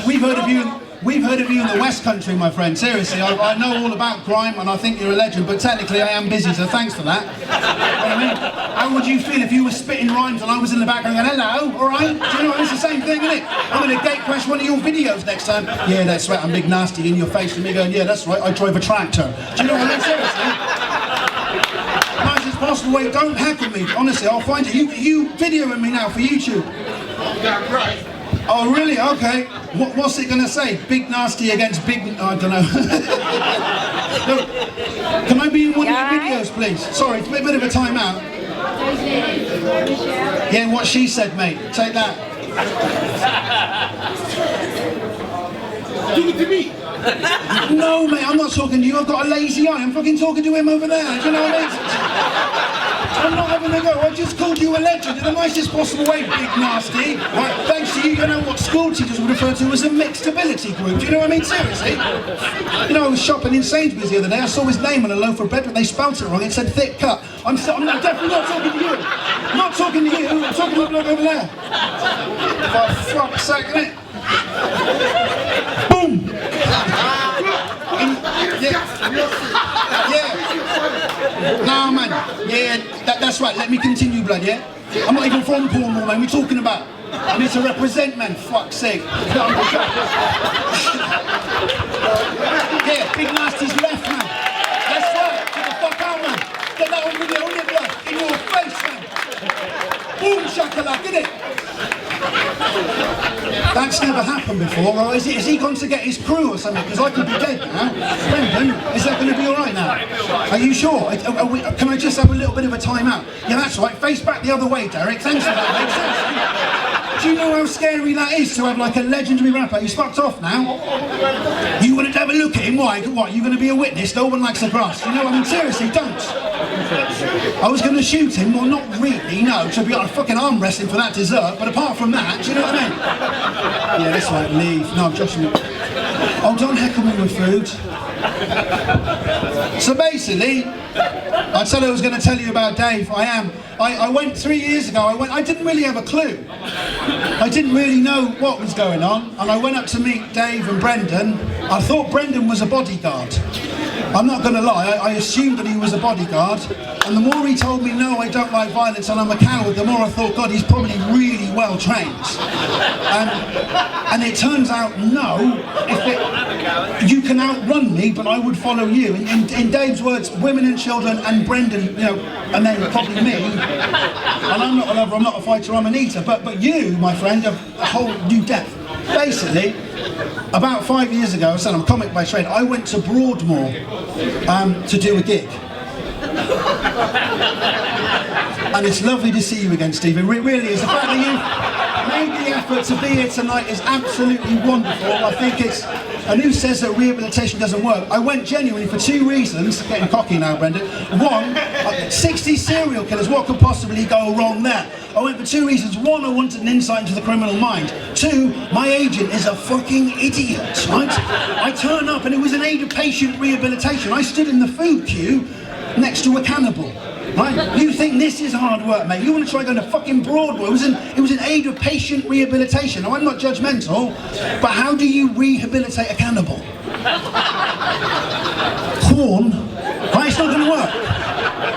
We've heard of you in the West Country, my friend, seriously. I know all about grime and I think you're a legend, but technically I am busy, so thanks for that. You know what I mean? How would you feel if you were spitting rhymes and I was in the background going, hello, alright? Do you know, it's the same thing, isn't it? I'm going to gate crash one of your videos next time. Yeah, that's right, I'm big nasty in your face, and me going, yeah, that's right, I drive a tractor. Do you know what I mean? Seriously? Nicest possible way, don't heckle me, honestly, I'll find it. You videoing me now for YouTube. Yeah, right. Oh really? Okay. What's it going to say? Big nasty against big... I don't know. Look, can I be in one of your videos, please? Sorry, it's a bit of a time out. Yeah, what she said, mate. Take that. Give it to me. No, mate, I'm not talking to you. I've got a lazy eye. I'm fucking talking to him over there. Do you know what I mean? I'm not having a go. I just called you a legend in the nicest possible way, big nasty. Right, thanks to you, you know what school teachers would refer to as a mixed ability group. Do you know what I mean? Seriously? You know, I was shopping in Sainsbury's the other day. I saw his name on a loaf of bread, but they spelt it wrong. It said thick cut. I'm definitely not talking to you. I'm not talking to you. I'm talking to the bloke over there. For fuck's sake, innit? Boom! Yeah. Nah, man. Yeah, that's right. Let me continue, blood, yeah? I'm not even from Cornwall, man. We're talking about. I need to represent, man. Fuck's sake. Yeah, big nasty's left, man. That's right. Get the fuck out, man. Get that on video, innit, blood? In your face, man. Boom, shakalak, innit? That's never happened before, or is he gone to get his crew or something? Because I could be dead now. Brendan, is that going to be alright now? Are you sure? Can I just have a little bit of a time out? Yeah, that's right. Face back the other way, Derek. Thanks for that, mate. Do you know how scary that is to have like a legendary rapper? He's fucked off now. You wanted to have a look at him? Why? What? You going to be a witness? No one likes the grass. You know what I mean? Seriously, don't. I was going to shoot him, well not really, no, to be honest, fucking arm wrestling for that dessert, but apart from that, do you know what I mean? Yeah, this won't leave. No, I'm joshing you. Oh, don't heckle me with food. So basically, I said I was going to tell you about Dave. I went 3 years ago, I didn't really have a clue. I didn't really know what was going on, and I went up to meet Dave and Brendan. I thought Brendan was a bodyguard. I'm not going to lie, I assumed that he was a bodyguard, and the more he told me, no, I don't like violence and I'm a coward, the more I thought, God, he's probably really well trained. And it turns out, no, you can outrun me, but I would follow you. In Dave's words, women and children and Brendan, you know, and then probably me, and I'm not a lover, I'm not a fighter, I'm an eater, but you, my friend, have a whole new depth. Basically, about 5 years ago, I said I'm a comic by trade, I went to Broadmoor to do a gig. And it's lovely to see you again, Steve. It really is. The fact that you made the effort to be here tonight is absolutely wonderful. I think it's... And who says that rehabilitation doesn't work? I went genuinely for 2 reasons. Getting cocky now, Brendan. One, 60 serial killers. What could possibly go wrong there? I went for 2 reasons. One, I wanted an insight into the criminal mind. 2, my agent is a fucking idiot, right? I turn up and it was an aid of patient rehabilitation. I stood in the food queue next to a cannibal. Right? You think this is hard work, mate? You want to try going to fucking Broadway? It was an aid of patient rehabilitation. Now, I'm not judgmental, but how do you rehabilitate a cannibal? Corn? Right? It's not going to work.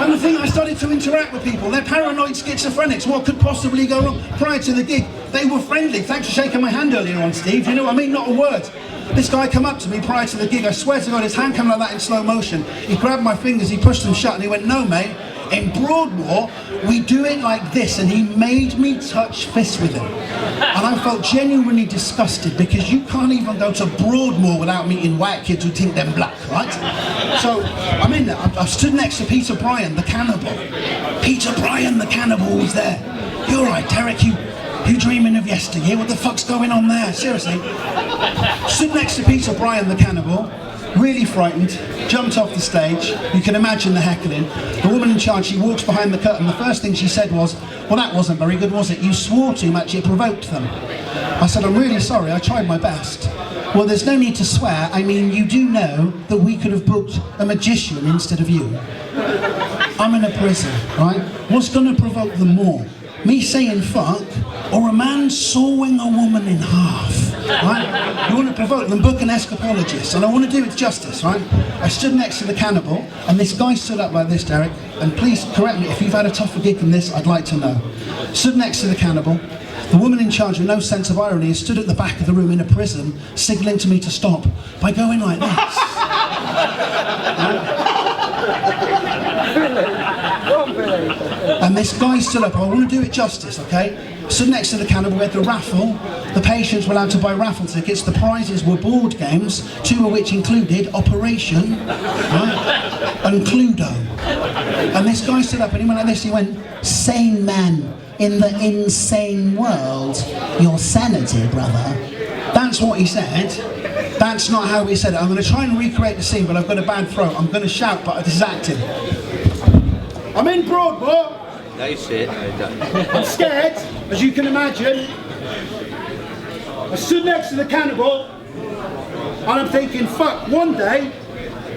And the thing, I started to interact with people. They're paranoid schizophrenics. What could possibly go wrong? Prior to the gig, they were friendly. Thanks for shaking my hand earlier on, Steve. You know what I mean? Not a word. This guy come up to me prior to the gig. I swear to God, his hand came like that in slow motion. He grabbed my fingers, he pushed them shut, and he went, "No, mate. In Broadmoor, we do it like this," and he made me touch fists with him. And I felt genuinely disgusted, because you can't even go to Broadmoor without meeting white kids who think they're black, right? So I'm in there, I've stood next to Peter Bryan, the cannibal. Peter Bryan, the cannibal, was there. "You're right, Derek, you dreaming of yesteryear? What the fuck's going on there? Seriously." Stood next to Peter Bryan, the cannibal. Really frightened, jumped off the stage. You can imagine the heckling. The woman in charge, she walks behind the curtain. The first thing she said was, "Well, that wasn't very good, was it? You swore too much, it provoked them." I said, "I'm really sorry, I tried my best." "Well, there's no need to swear. I mean, you do know that we could have booked a magician instead of you. I'm in a prison, right? What's going to provoke them more? Me saying fuck, or a man sawing a woman in half, right? You want to provoke them, book an escapologist, and I want to do it justice, right?" I stood next to the cannibal, and this guy stood up like this, Derek, and please correct me if you've had a tougher gig than this, I'd like to know. Stood next to the cannibal. The woman in charge, with no sense of irony, stood at the back of the room in a prison, signalling to me to stop by going like this. And this guy stood up. I want to do it justice, okay? Stood next to the cannibal. We had the raffle. The patients were allowed to buy raffle tickets. The prizes were board games, 2 of which included Operation, right, and Cluedo. And this guy stood up and he went like this. He went, "Sane man in the insane world. Your sanity, brother." That's what he said. That's not how he said it. I'm going to try and recreate the scene, but I've got a bad throat. I'm going to shout, but this is acting. I'm in Broadmoor. No, you see it. No, you don't. I'm scared, as you can imagine. I stood next to the cannibal, and I'm thinking, fuck, one day,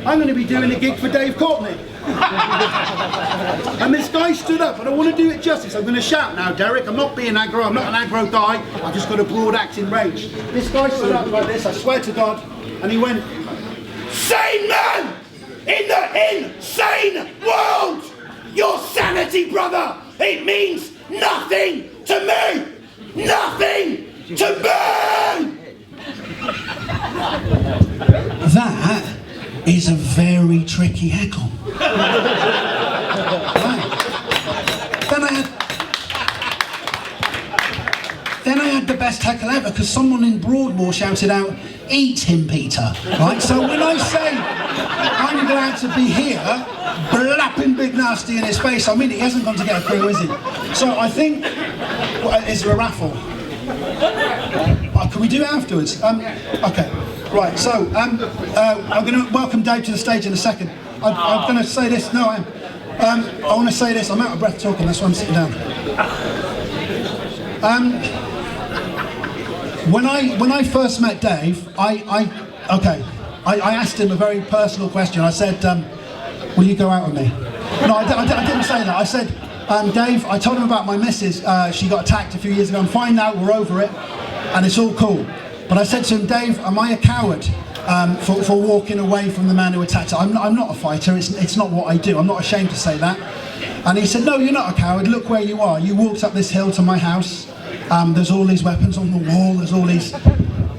I'm going to be doing a gig for Dave Courtney. And this guy stood up, and I want to do it justice. I'm going to shout now, Derek. I'm not being aggro, I'm not an aggro guy. I've just got a broad acting range. This guy stood up like this, I swear to God, and he went, "Sane man in the insane world! Your sanity, brother! It means nothing to me! Nothing to me!" That is a very tricky heckle. Right. Then I had the best heckle ever, because someone in Broadmoor shouted out, "Eat him, Peter." Right? So when I say I'm glad to be here, blapping Big Nasty in his face, I mean, he hasn't gone to get a crew, is he? So I think, is there a raffle? Can we do it afterwards? Okay, right, so I'm going to welcome Dave to the stage in a second. I'm going to say this, no, I want to say this. I'm out of breath talking. That's why I'm sitting down. When I first met Dave, I asked him a very personal question. I said, "Will you go out with me?" No, I didn't say that. I said, "Dave," I told him about my missus. She got attacked a few years ago. I'm fine now. We're over it, and it's all cool. But I said to him, "Dave, am I a coward for walking away from the man who attacked her? I'm not a fighter. It's not what I do. I'm not ashamed to say that." And he said, "No, you're not a coward. Look where you are. You walked up this hill to my house. There's all these weapons on the wall. There's all these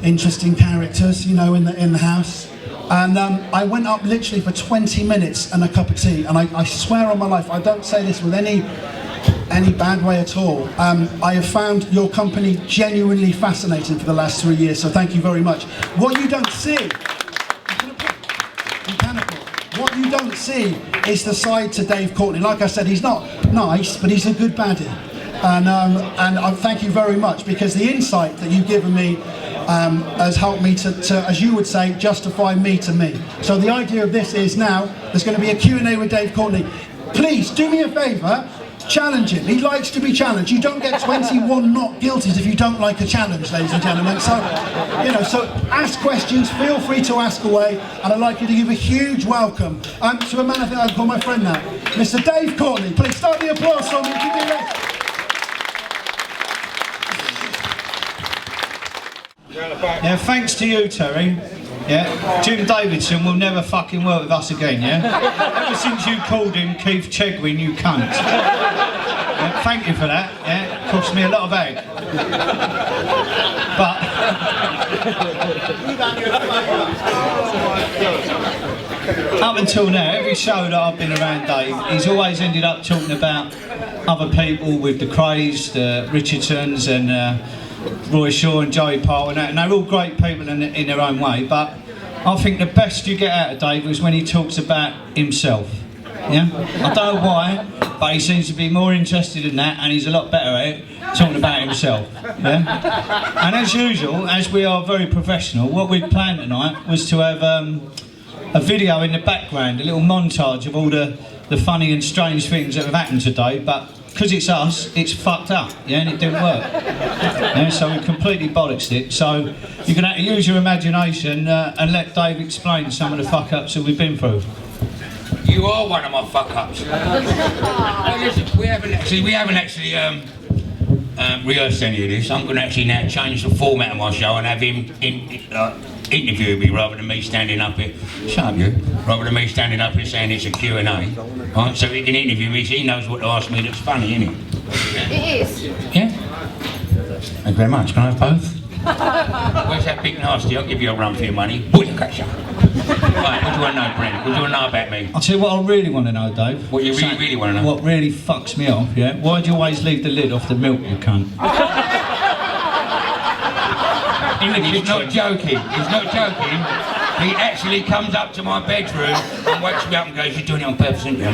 interesting characters, you know, in the house." And I went up literally for 20 minutes and a cup of tea. And I swear on my life, I don't say this with any bad way at all. I have found your company genuinely fascinating for the last 3 years. So thank you very much. What you don't see, what you don't see is the side to Dave Courtney. Like I said, he's not nice, but he's a good baddie. And I thank you very much, because the insight that you've given me has helped me to, as you would say, justify me to me. So the idea of this is now there's going to be a Q&A with Dave Courtney. Please do me a favour, challenge him. He likes to be challenged. You don't get 21 not guilties if you don't like a challenge, ladies and gentlemen. So, you know, so ask questions, feel free to ask away, and I'd like you to give a huge welcome to a man I think I'll call my friend now, Mr. Dave Courtney. Please start the applause for me. Give me a Yeah, thanks to you, Terry. Yeah, Jim Davidson will never fucking work with us again, yeah? Ever since you called him Keith Chegwin, you cunt. Yeah, thank you for that, yeah? It cost me a lot of egg. But up until now, every show that I've been around Dave, he's always ended up talking about other people with the Craze, the Richardsons and Roy Shaw and Joey Pyle and that, and they're all great people in their own way, but I think the best you get out of Dave is when he talks about himself. Yeah? I don't know why, but he seems to be more interested in that, and he's a lot better at it, talking about himself. Yeah? And as usual, as we are very professional, what we'd planned tonight was to have a video in the background, a little montage of all the funny and strange things that have happened today, but because it's us, it's fucked up, yeah, and it didn't work. Yeah, so we completely bollocksed it. So you're going to have to use your imagination and let Dave explain some of the fuck-ups that we've been through. You are one of my fuck-ups. We haven't actually rehearsed any of this. I'm going to actually now change the format of my show and have him interview me rather than me standing up here. Shut up, you. Rather than me standing up here saying it's a Q&A. Right? So he can interview me, so he knows what to ask me that's funny, innit? It is. Yeah? Thank you very much. Can I have both? Where's that big nasty? I'll give you a run for your money. Booyakasha. Right, what do you want to know, Brent? What do you want to know about me? I'll tell you what I really want to know, Dave. What you really want to know? What really fucks me off, yeah? Why do you always leave the lid off the milk, you cunt? He's not joking. He's not joking. He actually comes up to my bedroom and wakes me up and goes, "You're doing it on purpose, aren't you?"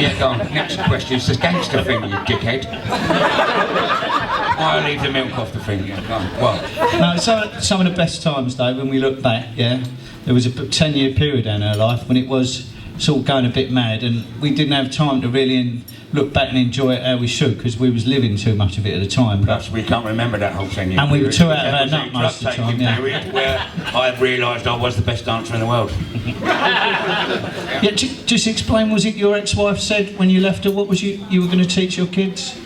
Yeah, go on. Next question. It's a gangster thing, you dickhead. Why leave the milk off the thing? Yeah, go on. What? No, some of the best times, Dave, when we look back, yeah, there was a 10-year period in our life when it was sort of going a bit mad, and we didn't have time to really look back and enjoy it how we should, because we was living too much of it at the time. Perhaps we can't remember that whole 10-year and we were too out of our nut most of the time, yeah. Where I realised I was the best dancer in the world. Yeah, just explain, was it your ex-wife said when you left her, what was you were going to teach your kids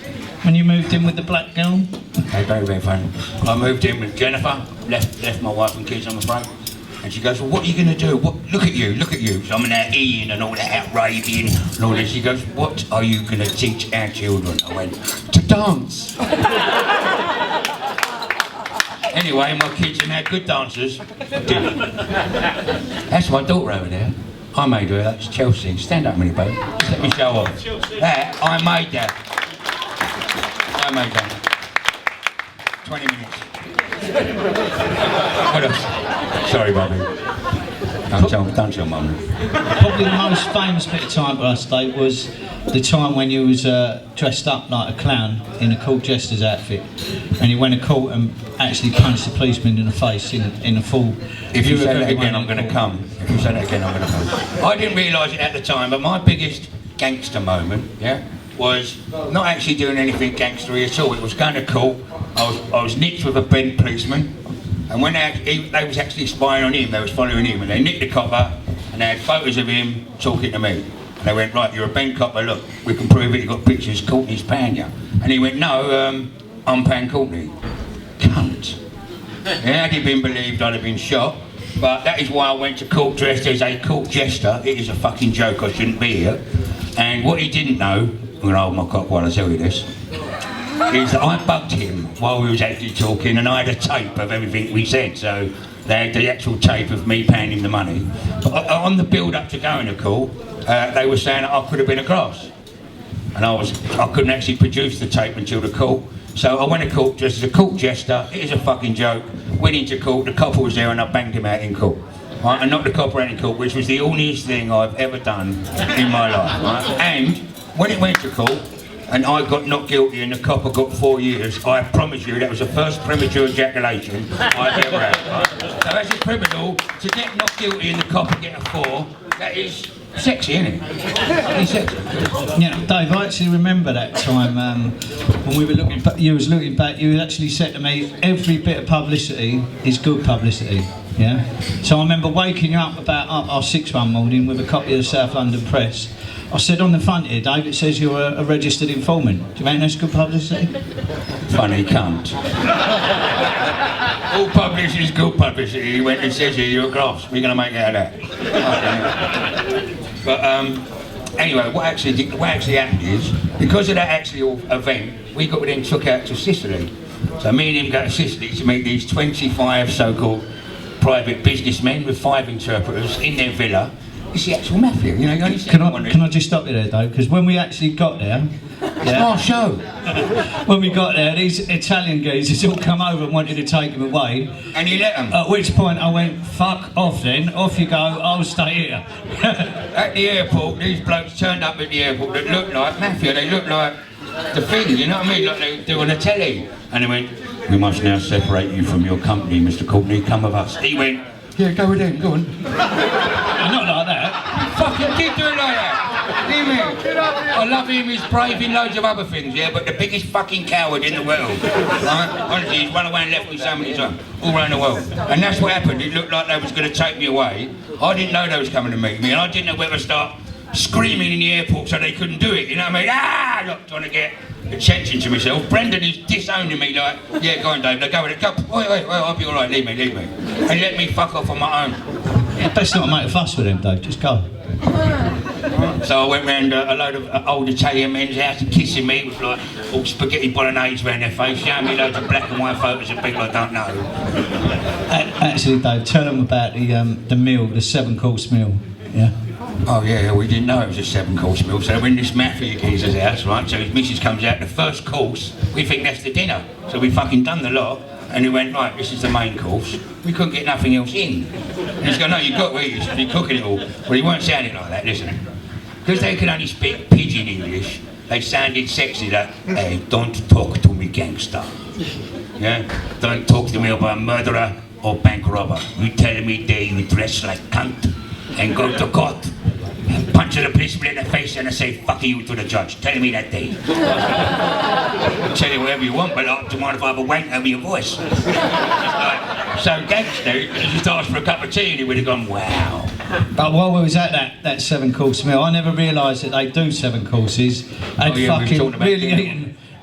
when you moved in with the black girl? Okay, very, very funny. I moved in with Jennifer, left my wife and kids, I'm afraid. And she goes, "Well, what are you going to do? Look at you. So I'm in there eating and all that, out raving and all this." She goes, "What are you going to teach our children?" I went, "To dance." Anyway, my kids are now good dancers. That's my daughter over there. I made her, that's Chelsea. Stand up a minute, babe. Just let me show off. That, I made that. 20 minutes. What else? Sorry, Bobby. Don't tell Mum. Probably the most famous bit of time for us, Dave, was the time when you was dressed up like a clown in a court jester's outfit, and you went to court and actually punched the policeman in the face in a full... If you say that again, I'm going to come. If you say that again, I'm going to come. I didn't realise it at the time, but my biggest gangster moment, was not actually doing anything gangstery at all. It was going to court. I was nicked with a bent policeman, and when they was actually spying on him, they was following him, and they nicked the copper, and they had photos of him talking to me. And they went, right, you're a bent copper, look, we can prove it, you've got pictures, Courtney's paying you. And he went, no, I'm paying Courtney. Cunt. Had he been believed, I'd have been shot. But that is why I went to court dressed as a court jester. It is a fucking joke, I shouldn't be here. And what he didn't know, I'm going to hold my cock while I tell you this, is that I bugged him while we was actually talking, and I had a tape of everything we said, so they had the actual tape of me paying him the money. But on the build-up to going to court, they were saying that I could have been a grass. And I couldn't actually produce the tape until the court. So I went to court just as a court jester. It is a fucking joke. Went into court, the copper was there, and I banged him out in court. Right? And knocked the copper out in court, which was the onlyest thing I've ever done in my life. Right? And when it went to court, and I got not guilty and the copper got 4 years, I promise you that was the first premature ejaculation I've ever had. Right? So as a criminal, to get not guilty and the copper get a 4, that is sexy, isn't it? It's sexy. Yeah, Dave, I actually remember that time when we were looking back, you actually said to me, every bit of publicity is good publicity. Yeah. So I remember waking up about 6:30 one morning with a copy of the South London Press. I said on the front here, Dave, it says you're a registered informant. Do you think that's good publicity? Funny cunt. All publicity is good publicity. When it says here you're a grass, we're going to make out of that. But anyway, what actually happened is, because of that actual event, we got then took out to Sicily. So me and him go to Sicily to meet these 25 so-called private businessmen with 5 interpreters in their villa. It's the actual mafia, you know. You only can I just stop you there, though? Because when we actually got there, it's our show. When we got there, these Italian geezers all come over and wanted to take him away. And you let them. At which point I went, fuck off then, off you go, I'll stay here. At the airport, these blokes turned up at the airport that looked like mafia. They looked like the thing, you know what I mean? Like they do on a telly. And they went, we must now separate you from your company, Mr. Courtney, come with us. He went, yeah, go with them, go on. Not like that. Fuck you, keep doing like that. Hear me? I love him, he's brave in loads of other things, yeah, but the biggest fucking coward in the world. Right? Honestly, he's run away and left me so many times, all around the world. And that's what happened. It looked like they was going to take me away. I didn't know they was coming to meet me, and I didn't know whether to start screaming in the airport so they couldn't do it, you know what I mean? Ah! Look, trying to get attention to myself. Brendan is disowning me like, yeah, go on, Dave, go with it, go. Wait, I'll be all right, leave me. And let me fuck off on my own. Yeah, best not make a fuss with him, Dave, just go. So I went round a load of old Italian men's house kissing me with like all spaghetti bolognese around their face, showing me loads of black and white photos of people I don't know. Actually, Dave, tell them about the meal, the 7-course meal, yeah? Oh yeah, we didn't know it was a 7-course meal, so we're in this mafia geezer's house, right, so his missus comes out, the first course, we think that's the dinner, so we fucking done the lot, and he went, right, this is the main course, we couldn't get nothing else in. And he's going, no, you've got to eat, you should be cooking it all. Well, he weren't sounding like that, listen. Because they could only speak pidgin English, they sounded sexy, like, hey, don't talk to me, gangster. Yeah, don't talk to me about murderer or bank robber. You tell me there you dress like cunt and go to court. Punch the policeman in the face and I say, fuck you to the judge. Tell me that day. I'll tell you whatever you want, but I don't mind if I have a wank over your voice. So gangster, you just asked for a cup of tea and he would have gone, wow. But while we was at that 7-course meal, I never realised that they do 7 courses. I'd fucking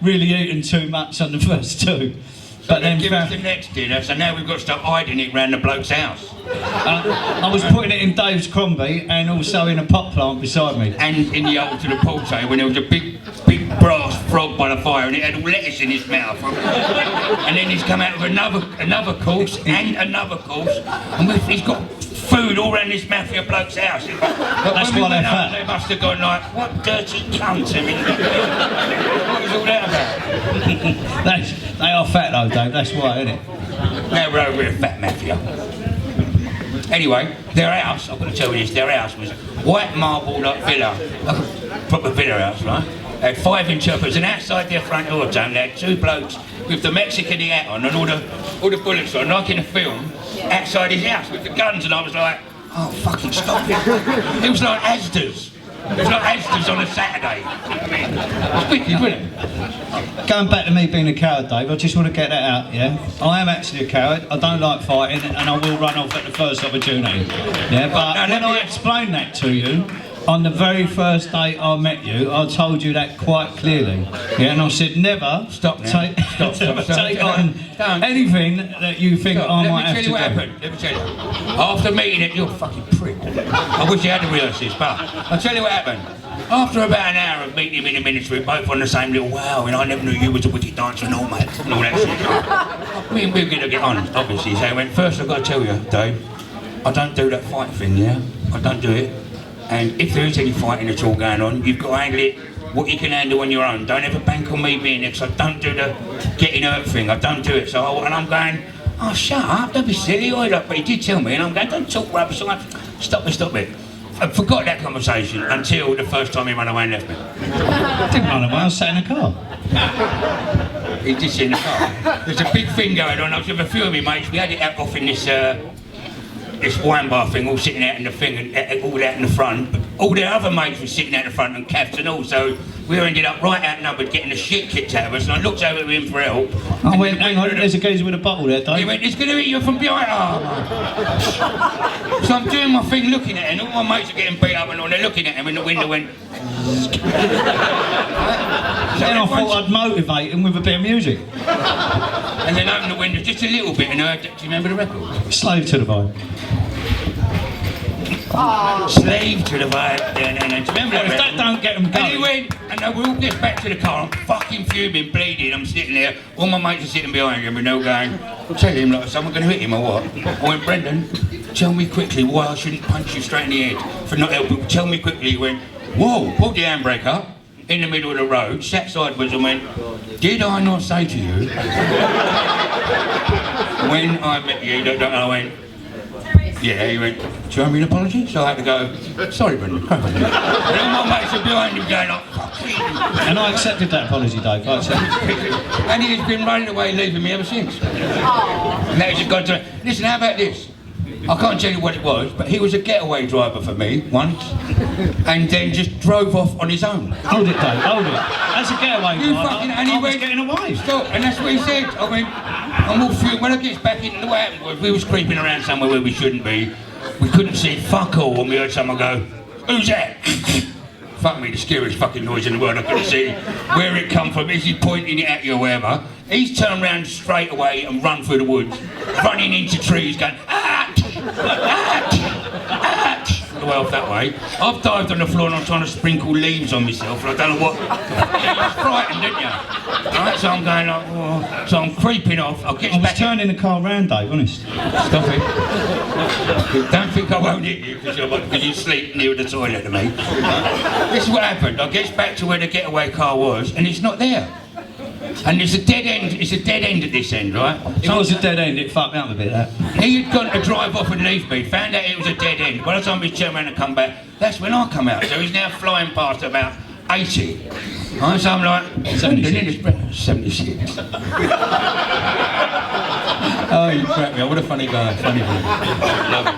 really eaten too much on the first 2. But then give us the next dinner, so now we've got to start hiding it round the bloke's house. I was putting it in Dave's Crombie and also in a pot plant beside me. And in the old to the pool table when there was a big brass frog by the fire and it had all lettuce in his mouth. And then he's come out with another course and another course. And he's got food all around this mafia bloke's house. That's why they're fat. They must have gone like, what dirty cunt, I mean. What was all that about? They are fat though, Dave, that's why, isn't it? Now we're over a fat mafia. Anyway, their house, I've got to tell you this, their house was white marble like villa, like a proper villa house, right? They had 5-inch uppers, and outside their front door, Tony, they had 2 blokes with the Mexican hat on and all the bullets on, like in a film, outside his house with the guns, and I was like, oh, fucking stop it. It was like Asda's. It was like Asda's on a Saturday. It was wicked, wasn't it? Going back to me being a coward, Dave, I just want to get that out, yeah? I am actually a coward, I don't like fighting, and I will run off at the first opportunity. Yeah, but when I explained that to you, on the very first day I met you, I told you that quite clearly. Yeah, and I said never take on anything that you think I might have to do. Let me tell you. After meeting it, you're a fucking prick. I wish you had to realise this, but I'll tell you what happened. After about an hour of meeting him in the ministry, both on the same little wow, and I never knew you was a wicked dancer and all, mate, and all that shit. Me and we were going to get on, obviously. So I went, first I've got to tell you, Dave, I don't do that fight thing, yeah? I don't do it. And if there is any fighting at all going on, you've got to handle it what you can handle on your own. Don't ever bank on me being there, because I don't do the getting hurt thing. I don't do it. And I'm going, oh, shut up, don't be silly. But he did tell me, and I'm going, don't talk rubbish. Stop it. I forgot that conversation until the first time he ran away and left me. I didn't run away, I was sat in a car. He did sit in the car. There's a big thing going on. I was with a few of my mates. We had it out off in this wine bar thing, all sitting out in the thing and all out in the front. All the other mates were sitting out in the front and cabs and all, so we ended up right outnumbered, getting the shit kicked out of us, and I looked over at him for help. I went, hang on, there's a geezer with a bottle there, Dave. He went, he's going to hit you from behind. Oh, so I'm doing my thing looking at him, and all my mates are getting beat up and all, they're looking at him, and the window went... So then I thought I'd motivate him with a bit of music. And then opened the window just a little bit, and I heard, do you remember the record? Slave to the Vibe. Slave to the Vibe. Do you remember that? If that don't get them going. And he went, and we all get back to the car, I'm fucking fuming, bleeding, I'm sitting there, all my mates are sitting behind him, and they're all going, I'll tell him, like, someone going to hit him or what? I went, Brendan, tell me quickly why I shouldn't punch you straight in the head for not helping. Tell me quickly. He went, whoa, pulled the handbrake up in the middle of the road, sat sideways and went, did I not say to you when I met you, I went, yeah, he went, do you owe me an apology? So I had to go, sorry Brendan, crap on you. And all my mates are behind him going like, fuck you. And I accepted that apology, Dave, I accepted it. And he's been running away leaving me ever since. And that was just gone to, listen, how about this? I can't tell you what it was, but he was a getaway driver for me once, and then just drove off on his own. Hold it, Dave, hold it. As a getaway driver, and he went, getting away. Stop, and that's what he said. I went, I'm all fuming. When I get back in, the way it happened was we was creeping around somewhere where we shouldn't be. We couldn't see fuck all, and we heard someone go, who's that? Fuck me, the scariest fucking noise in the world. I couldn't see where it come from. Is he pointing it at you or wherever? He's turned around straight away and run through the woods, running into trees, going, way off that way. I've dived on the floor and I'm trying to sprinkle leaves on myself, and I don't know what. You was frightened, didn't you? Right, so I'm going like, oh. So I'm creeping off. I was turning the car round, Dave, honest. Stop it. Don't think I won't hit you because you sleep near the toilet to me. This is what happened. I get back to where the getaway car was, and it's not there. And there's a dead end, it's a dead end at this end, right? It was a dead end, it fucked me up a bit, that. He had gone to drive off and leave me, found out it was a dead end. By the time he turned around and come back, that's when I come out. So he's now flying past about 80. Right, so I'm like, 76. 76. Oh, you crap me, what a funny guy, funny guy. Love him.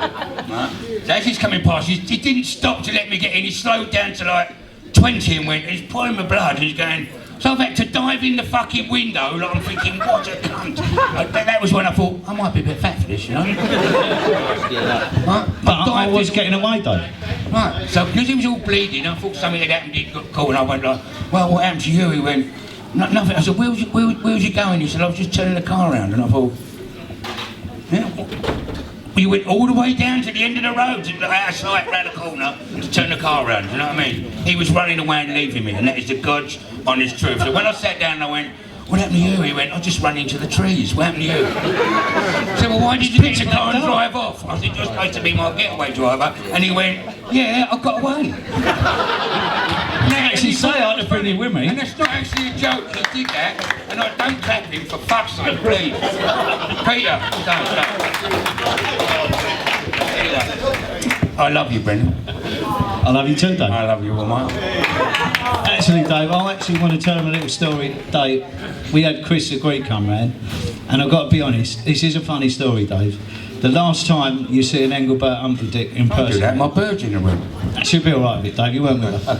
Right? So as he's coming past, he didn't stop to let me get in, he slowed down to like 20 and went, he's pouring my blood, and he's going, so I've had to dive in the fucking window, like I'm thinking, what a cunt. That was when I thought, I might be a bit fat for this, you know? Right? But I was getting away, though. Right, so because he was all bleeding, I thought something had happened, he got caught, and I went like, well, what happened to you? He went, nothing. I said, where was you going? He said, I was just turning the car around, and I thought, yeah. We went all the way down to the end of the road, to out of sight, round the corner, to turn the car around, you know what I mean? He was running away and leaving me, and that is the God's honest truth. So when I sat down and I went, what happened to you? He went, I just ran into the trees, what happened to you? I said, well, why did you get in the car and drive off? I said, you're supposed to be my getaway driver. And he went, yeah, I got away. Actually say I had to bring him with me. And that's not actually a joke, he did that. And I don't clap him for fuck's sake, please. Peter, don't. I love you, Brendan. I love you too, Dave. I love you all, mate. Actually, Dave, I actually want to tell him a little story. Dave, we had Chris the Greek come round, and I've got to be honest, this is a funny story, Dave. The last time you see an Engelbert Humperdinck in Don't do person... that, my bird's in the room. That should be alright with it, Dave, you weren't with her.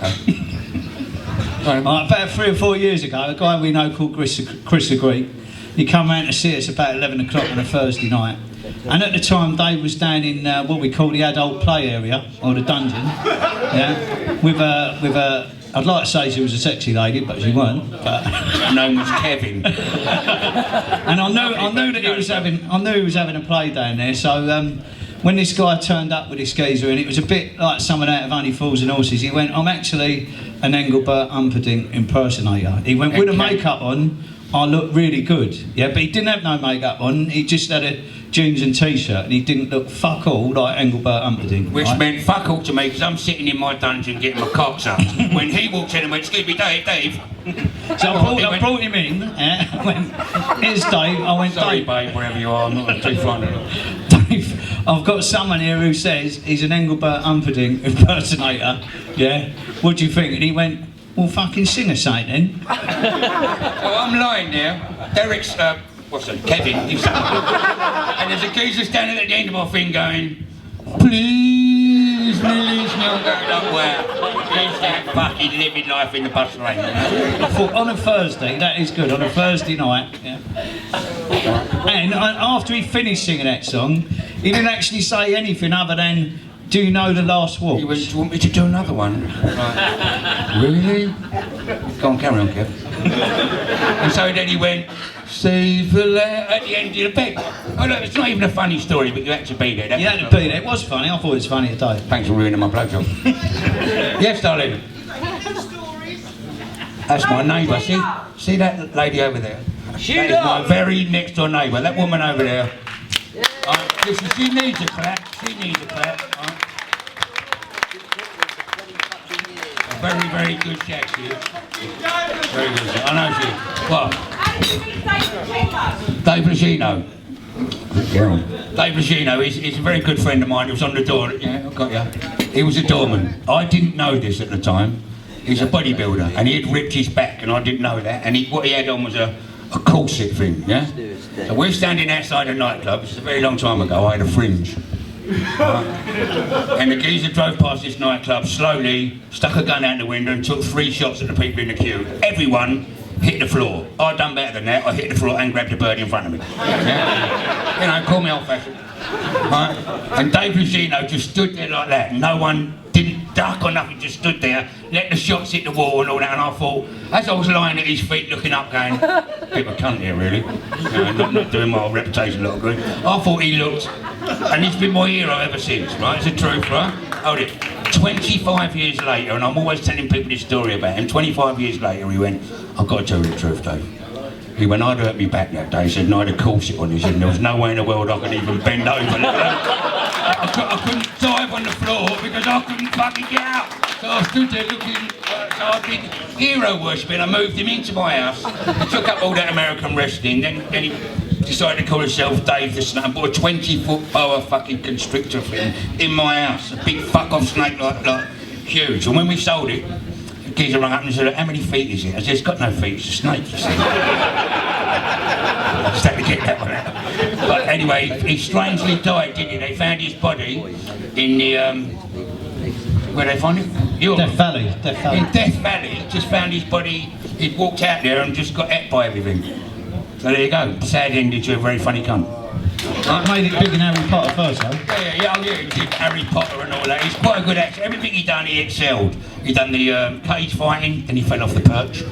Okay. About 3 or 4 years ago, a guy we know called Chris the Greek, he come round to see us about 11 o'clock on a Thursday night. And at the time, Dave was down in what we call the adult play area, or the dungeon, yeah, with a, I'd like to say she was a sexy lady, but she weren't. But her name was Kevin. And I knew that he was having a play down there. So when this guy turned up with his geezer, and it was a bit like someone out of Only Fools and Horses, he went, "I'm actually an Engelbert Humperdinck impersonator." He went, "With the makeup on, I look really good." Yeah, but he didn't have no makeup on. He just had a jeans and t-shirt, and he didn't look fuck all like Engelbert Humperdinck. Which right? meant fuck all to me, because I'm sitting in my dungeon getting my cocks up. When he walked in and went, "Excuse me, Dave." So I brought him in, I went, "Here's Dave." I went, "Sorry, "Dave, babe, wherever you are, I'm not too fond of it." Dave, I've got someone here who says he's an Engelbert Humperdinck impersonator, yeah? What do you think?" And he went, "Well, fucking sing us something then." Oh, I'm lying there. Derek's, what's it, Kevin, and there's a geezer standing at the end of my thing going, "Please release me." I'm going, "Oh, wow, he's that fucking living life in the bus lane." I thought, on a Thursday, that is good, on a Thursday night, yeah. And after he finished singing that song, he didn't actually say anything other than, "Do you know the last waltz?" He went, "Do you want me to do another one?" Right. Really? Go on, carry on, Kev. And so then he went, "Save the at the end of the bed." Oh look, it's not even a funny story, but you had to be there. You had to be there. It was funny. I thought it was funny today. Thanks for ruining my blowjob. Yes, darling. That's my neighbour. See that lady over there? That is my very next door neighbour. That woman over there. Listen, she needs a clap. She needs a clap. Very, very good shack she is. Very good shack. I know she is. What? Dave Lugino. Dave Lugino is a very good friend of mine. He was on the door. Yeah, I got you. He was a doorman. I didn't know this at the time. He's a bodybuilder, and he had ripped his back, and I didn't know that. And what he had on was a corset thing, yeah? So we're standing outside a nightclub. This is a very long time ago. I had a fringe. And the geezer drove past this nightclub slowly, stuck a gun out the window and took 3 shots at the people in the queue. Everyone hit the floor. I'd done better than that. I hit the floor and grabbed the bird in front of me. Yeah? You know, call me old-fashioned. Right? And Dave Lugino just stood there like that. No one didn't duck or nothing, just stood there, let the shots hit the wall and all that. And I thought, as I was lying at his feet looking up going, bit of a cunt here really, not doing my reputation a lot of good. I thought he looked, and he's been my hero ever since, right? It's the truth, right? Hold it. 25 years later, and I'm always telling people this story about him, 25 years later he went, "I've got to tell you the truth, Dave." He went, "I'd hurt me back that day." He said, "And I had a corset on." He said, "There was no way in the world I could even bend over. I couldn't dive on the floor because I couldn't fucking get out." So I stood there looking, so I did hero worshipping. I moved him into my house. He took up all that American wrestling. Then he decided to call himself Dave the Snake. I bought a 20-foot boa fucking constrictor for him in my house. A big fuck-off snake like huge. And when we sold it, the geezer rang up and said, "How many feet is it?" I said, "It's got no feet, it's a snake, you see." I just had to get that one out. But anyway, he strangely died, didn't he? They found his body in the, where they find it? Death Valley. In Death Valley, just found his body. He'd walked out there and just got ate by everything. So there you go. Sad ending to a very funny cunt. I made it big in Harry Potter first, though. Yeah, he did Harry Potter and all that. He's quite a good actor. Everything he done, he excelled. He done the cage fighting, then he fell off the perch. He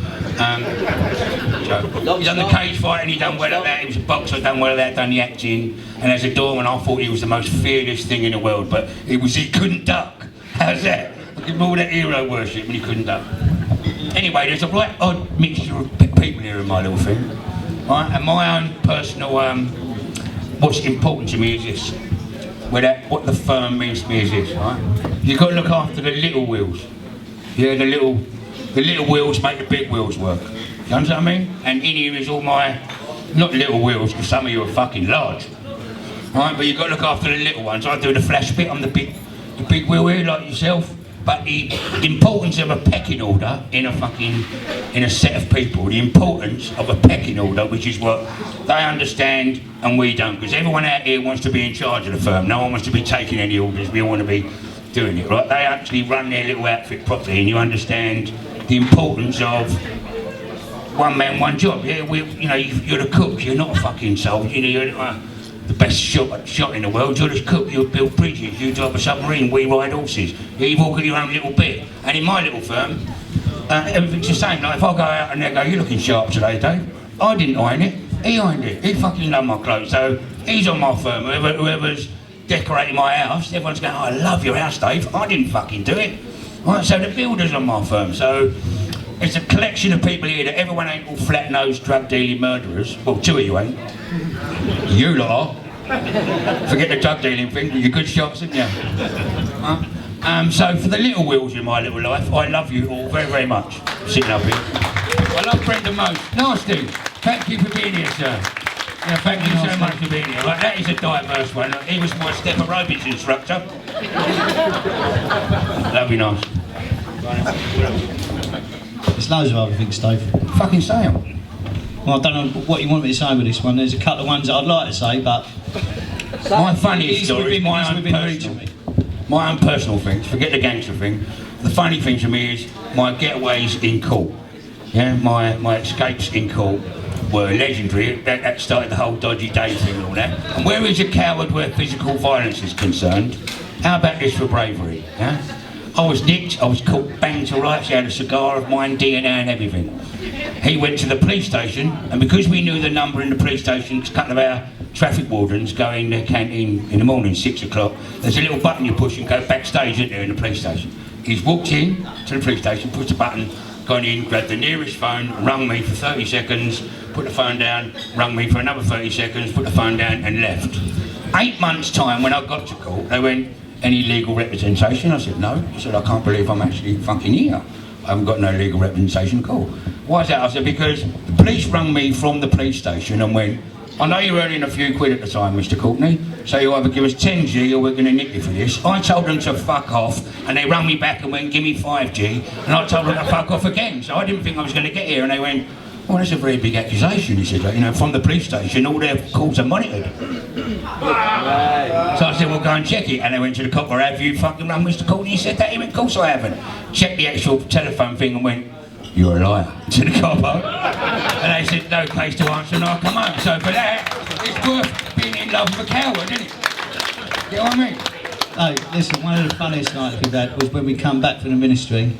done the cage fighting, he done well at that. He was a boxer, done well at that, done the acting. And as a doorman, I thought he was the most fearless thing in the world, but he couldn't duck. How's that? I give him all that hero worship and he couldn't duck. Anyway, there's a right odd mixture of people here in my little thing. Right? And my own personal, what's important to me is this. What the firm means to me is this, right? You've got to look after the little wheels. Yeah, the little wheels make the big wheels work. You understand what I mean? And in here is all my, not little wheels, because some of you are fucking large. right? But you've got to look after the little ones. I do the flash bit, I'm the big wheel here, like yourself. But the importance of a pecking order in a set of people, the importance of a pecking order, which is what they understand and we don't, because everyone out here wants to be in charge of the firm. No one wants to be taking any orders. We all want to be doing it, right? They actually run their little outfit properly, and you understand the importance of one man, one job. Yeah, you're the cook. You're not a fucking soldier. You're the best shot in the world. You're the cook. You build bridges. You drive a submarine. We ride horses. You've all got your own little bit. And in my little firm, everything's the same. Like if I go out and they go, "You're looking sharp today, Dave." I didn't iron it. He ironed it. He fucking loved my clothes. So he's on my firm. Whoever's decorating my house, everyone's going, "Oh, I love your house, Dave." I didn't fucking do it. Right, so the builder's on my firm. So it's a collection of people here that everyone ain't all flat-nosed, drug-dealing murderers. Well, two of you ain't. You lot are. Forget the drug-dealing thing, you're good shots, aren't you? So for the little wheels in my little life, I love you all very, very much, sitting up here. I love Brendan most. Nasty, thank you for being here, sir. Yeah, thank you so much for being here. Right, that is a diverse one. He was my step aerobics instructor. Love you, nice. There's loads of other things, Dave. Fucking say them. Well, I don't know what you want me to say with this one. There's a couple of ones that I'd like to say, but my funniest story is my own personal things. Forget the gangster thing. The funny thing to me is my getaways in court. Yeah, my escapes in court were legendary. That started the whole Dodgy Dave thing and all that. And where is a coward where physical violence is concerned? How about this for bravery? Yeah? I was nicked, I was caught banged to rights, he had a cigar of mine, DNA and everything. He went to the police station, and because we knew the number in the police station, a couple of our traffic wardens go in the canteen in the morning, 6 o'clock, there's a little button you push and go backstage, isn't there, in the police station. He's walked in to the police station, pushed the button, gone in, grabbed the nearest phone, rung me for 30 seconds, put the phone down, rung me for another 30 seconds, put the phone down and left. 8 months' time, when I got to court, they went, "Any legal representation?" I said, "No." He said, "I can't believe I'm actually fucking here. I haven't got no legal representation." Cool. Why is that? I said, "Because the police rung me from the police station and went, I know you're earning a few quid at the time, Mr. Courtney, so you either give us 10G or we're going to nick you for this." I told them to fuck off, and they rung me back and went, "Give me 5G, and I told them to fuck off again. So I didn't think I was going to get here, and they went, "Well, that's a very big accusation." He said, "You know, from the police station, all their calls are monitored." So I said, "Well, go and check it." And they went to the cop, "Or have you fucking run Mr. Courtney?" He said that. He went, "Of course I haven't." Checked the actual telephone thing and went, "You're a liar," to the cop. And they said, "No case to answer, and I'll come home." So for that, it's worth being in love with a coward, isn't it? You know what I mean? Hey, listen, one of the funniest nights we've had was when we come back from the ministry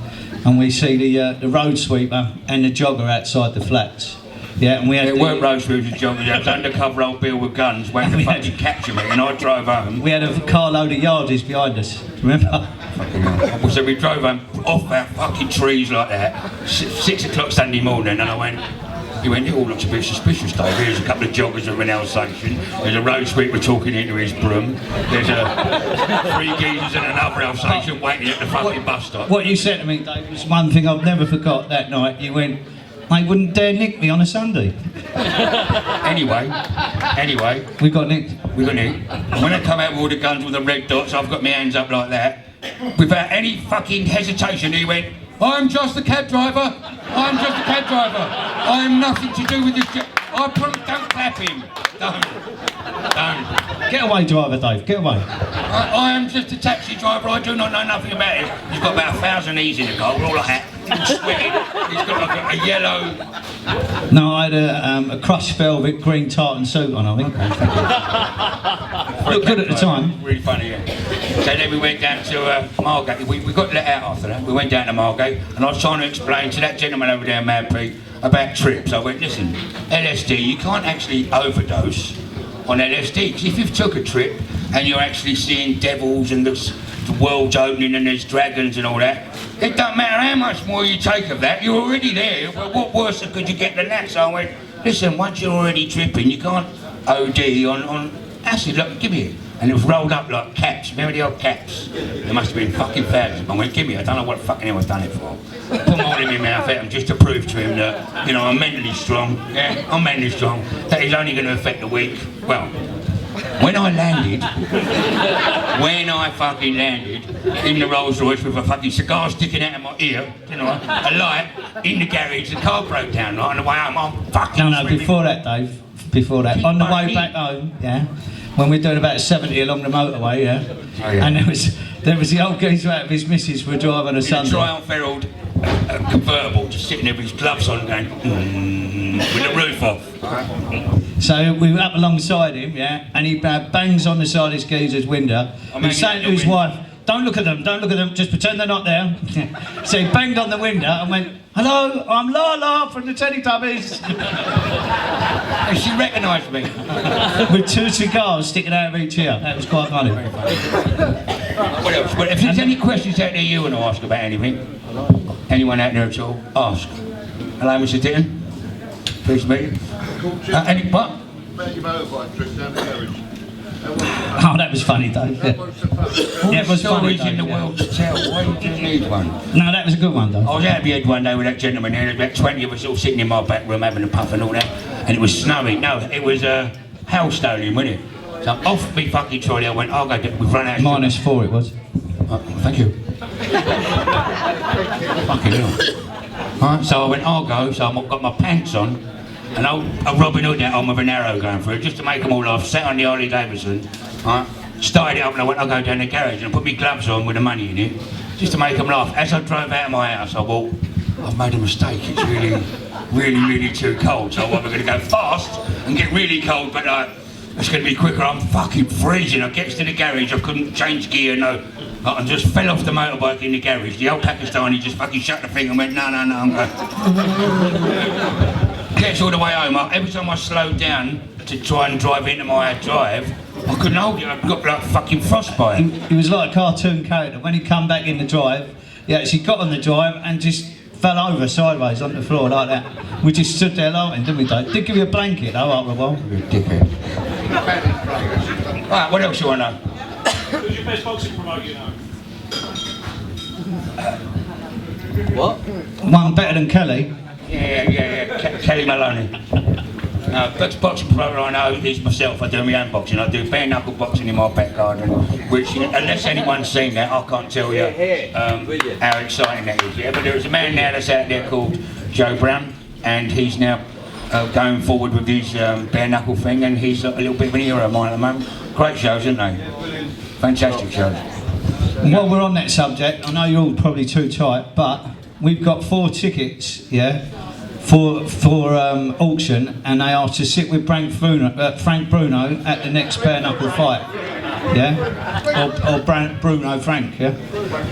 and we see the road sweeper and the jogger outside the flats. Yeah, and we had it weren't road sweepers and joggers, it was undercover old Bill with guns waiting to fucking capture me, and I drove home. We had a carload of yardies behind us, remember? Fucking hell. So we drove home off our fucking trees like that, 6 o'clock Sunday morning, and he went, "It all looks a bit suspicious, Dave. Here's a couple of joggers of an Alsatian, there's a road sweeper talking into his broom, there's 3 geezers and another Alsatian waiting at the fucking bus stop." What you said to me, Dave, was one thing I've never forgot that night. You went, "They wouldn't dare nick me on a Sunday." Anyway, we got nicked. And when I come out with all the guns with the red dots, I've got my hands up like that. Without any fucking hesitation, he went, "I'm just a cab driver. I'm just a cab driver. I am nothing to do with this job." Don't clap him. Don't. Get away, driver Dave, get away. I am just a taxi driver, I do not know nothing about it. He's got about 1,000 E's in the car, we're all like that. He's sweating, he's got like a yellow... No, I had a crushed velvet green tartan suit on, I think. Looked good at the time. Really funny, yeah. So then we went down to Margate. We got let out after that. We went down to Margate, and I was trying to explain to that gentleman over there, Mad Pete, about trips. I went, "Listen, LSD, you can't actually overdose on LSD, because if you've took a trip and you're actually seeing devils and the world's opening and there's dragons and all that, it don't matter how much more you take of that, you're already there. Well, what worse could you get than that?" So I went, "Listen, once you're already tripping, you can't OD on acid. Look, give me it." And it was rolled up like caps. Remember the old caps? There must have been fucking thousands. I went, "Give me it. I don't know what fucking hell I've done it for." Put them all in my mouth and just to prove to him that, you know, I'm mentally strong. Yeah, I'm mentally strong. That is only going to affect the weak. Well, When I fucking landed in the Rolls Royce with a fucking cigar sticking out of my ear, you know, a light in the garage, the car broke down, right, on the way home, I'm fucking No, before that, Dave. Before that. On the way back home, yeah, when we're doing about 70 along the motorway, yeah, oh, yeah. and there was the old geezer out of his missus were driving a Sunday. Triumph Herald convertible, just sitting there with his gloves on, going, with the roof off. So we were up alongside him, yeah, and he bangs on the side of his geezer's window. He's saying to his wife, don't look at them, just pretend they're not there. So he banged on the window and went, hello, I'm Lala from the Teletubbies. And she recognised me. With 2 cigars sticking out of each ear. That was quite funny. What else? Well, if there's any questions out there you want to ask about anything, anyone out there at all, ask. Hello, Mr. Ditton. Pleased to meet you. Any what? About your motorbike trip down the garage. Oh, that was funny, Dave. Yeah, yeah, it was funny, Dave, in the world to tell. Why do you need one? No, that was a good one, Dave. I was out here one day with that gentleman there. There was about 20 of us all sitting in my back room having a puff and all that. And it was snowing. No, it was hailstoning, wasn't it? So off me fucking trolley I went, we've run out of -4 it was. Thank you. Fucking hell. Right, so I went, I'll go. So I've got my pants on. And a Robin Hood hat on with an arrow going through, just to make them all laugh. Sat on the Harley Davidson, right? Started it up and I went, I'll go down the garage and put my gloves on with the money in it, just to make them laugh. As I drove out of my house, I thought, I've made a mistake. It's really too cold. So we're going to go fast and get really cold, but it's going to be quicker. I'm fucking freezing. I get to the garage, I couldn't change gear, no. I just fell off the motorbike in the garage. The old Pakistani just fucking shut the thing and went, no, I'm going. Gets all the way home. Every time I slowed down to try and drive into my drive, I couldn't hold it. I got like fucking frostbite. He was like a cartoon character. When he come back in the drive, he actually got on the drive and just fell over sideways on the floor like that. We just stood there laughing, didn't we, Dave? Did give you a blanket though, after a while. You're a dickhead. Right, what else you want to know? Who's your best boxing promoter you know? What? One better than Kelly. Yeah. Kelly Maloney. Best boxing promoter I know is myself. I do my own boxing. I do bare knuckle boxing in my back garden, which, unless anyone's seen that, I can't tell you how exciting that is. Yeah, but there is a man now that's out there called Joe Brown, and he's now going forward with his bare knuckle thing, and he's a little bit of an hero of mine at the moment. Great shows, aren't they? Fantastic shows. And while we're on that subject, I know you're all probably too tight, but we've got 4 tickets, yeah, for auction, and they are to sit with Frank Bruno at the next bare knuckle fight, yeah, or Bruno Frank, yeah.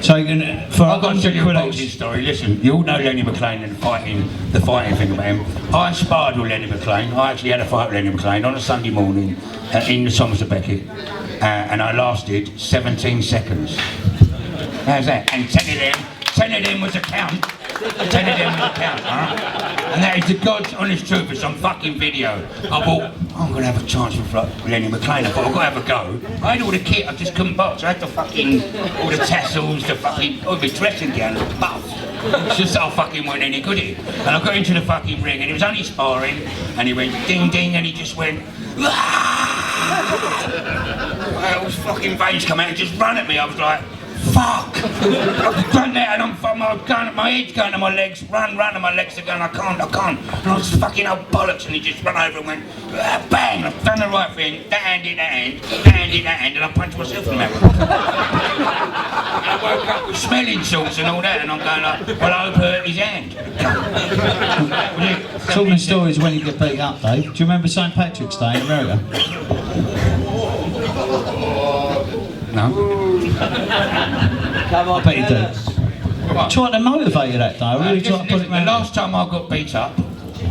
So you can I've got to tell you a boxing story. Listen, you all know Lenny McLean and the fighting thing about him. I sparred with Lenny McLean. I actually had a fight with Lenny McLean on a Sunday morning in the Somerset Beckett, and I lasted 17 seconds. How's that? And 10 of them was a count. 10 of them was a count, alright? And that is the God's honest truth. It's on fucking video. I thought, I'm going to have a chance with Lenny McLean. I thought, I've got to have a go. I had all the kit, I just couldn't box. I had the fucking, all the tassels, the fucking, all the dressing gown, the buff. It's just that I fucking weren't any good at it. And I got into the fucking ring, and it was only sparring, and he went ding ding, and he just went, all his fucking veins come out and just run at me. I was like, fuck! I've done that and my head's going to my legs, run and my legs are going, I can't. And I was fucking old bollocks, and he just ran over and went, bang! I've done the right thing, that hand in that hand, and I punched myself in the mouth. And I woke up with smelling salts and all that, and I'm going like, well, I hope I hurt his hand. Talking stories when you get beat up, Dave. Do you remember St. Patrick's Day in America? No. Come on, I bet you do. Trying to motivate you that day. I really tried to put it the last time I got beat up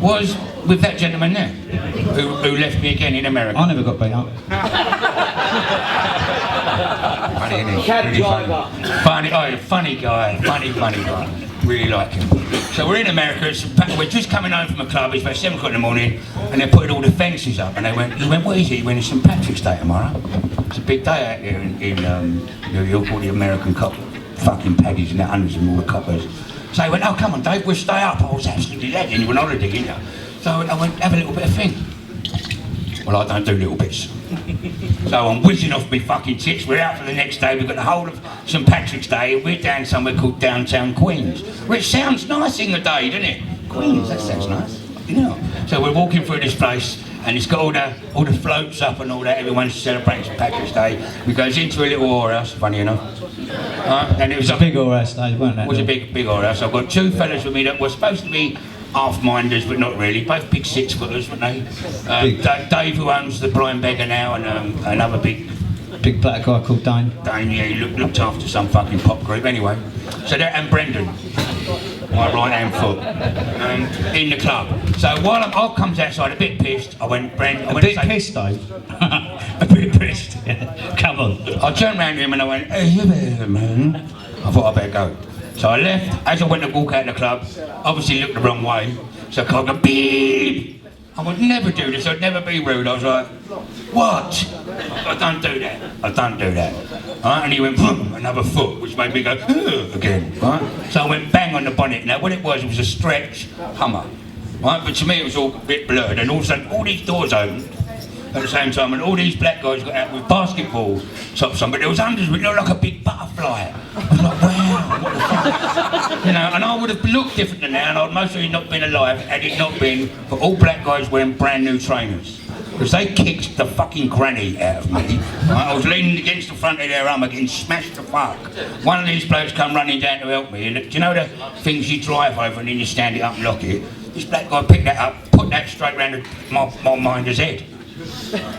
was with that gentleman there, who left me again in America. I never got beat up. Funny, isn't he? Really funny guy. Funny guy. Really like him. So we're in America, we're just coming home from a club, it's about 7 o'clock in the morning, and they're putting all the fences up, and he went, what is it? He went, it's St. Patrick's Day tomorrow. It's a big day out here in New York, all the American fucking paddies and the hundreds and all the coppers. So he went, oh come on Dave, we'll stay up. I was absolutely lagging, you were on holiday, didn't you? So I went, have a little bit of thing. Well, I don't do little bits. So I'm whizzing off my fucking tits. We're out for the next day. We've got the whole of St Patrick's Day. We're down somewhere called downtown Queens, which sounds nice in the day, doesn't it? Queens, that sounds nice. You know. So we're walking through this place, and it's got all the floats up and all that. Everyone's celebrating St Patrick's Day. We goes into a little whorehouse, funny enough. And it was a big whorehouse day, wasn't it? It was a big whorehouse. I've got two fellas with me that were supposed to be half-minders, but not really. Both big six-footers, weren't they? Dave, who owns the Blind Beggar now, and another big black guy called Dane. Dane, yeah, he looked after some fucking pop group. Anyway, so that, and Brendan, my right-hand foot, in the club. So while I comes outside a bit pissed, I went, Brendan... A bit pissed, Dave? A bit pissed, yeah. Come on. I turned round to him and I went, hey, you better, man. I thought I better go. So I left. As I went to walk out of the club, obviously looked the wrong way. So I called him, beep. I would never do this. I'd never be rude. I was like, what? I don't do that. I don't do that. Right? And he went, boom, another foot, which made me go, again. Right? So I went bang on the bonnet. Now what it was a stretch Hummer. Right? But to me it was all a bit blurred. And all of a sudden all these doors opened at the same time, and all these black guys got out with basketball tops on, but there was unders which looked like a big butterfly. I was like, wow, what the fuck? You know, and I would have looked different than that, and I'd most certainly not been alive had it not been for all black guys wearing brand new trainers. Because they kicked the fucking granny out of me. I was leaning against the front of their armour getting smashed to fuck. One of these blokes come running down to help me, and do you know the things you drive over and then you stand it up and lock it? This black guy picked that up, put that straight round my minder's head.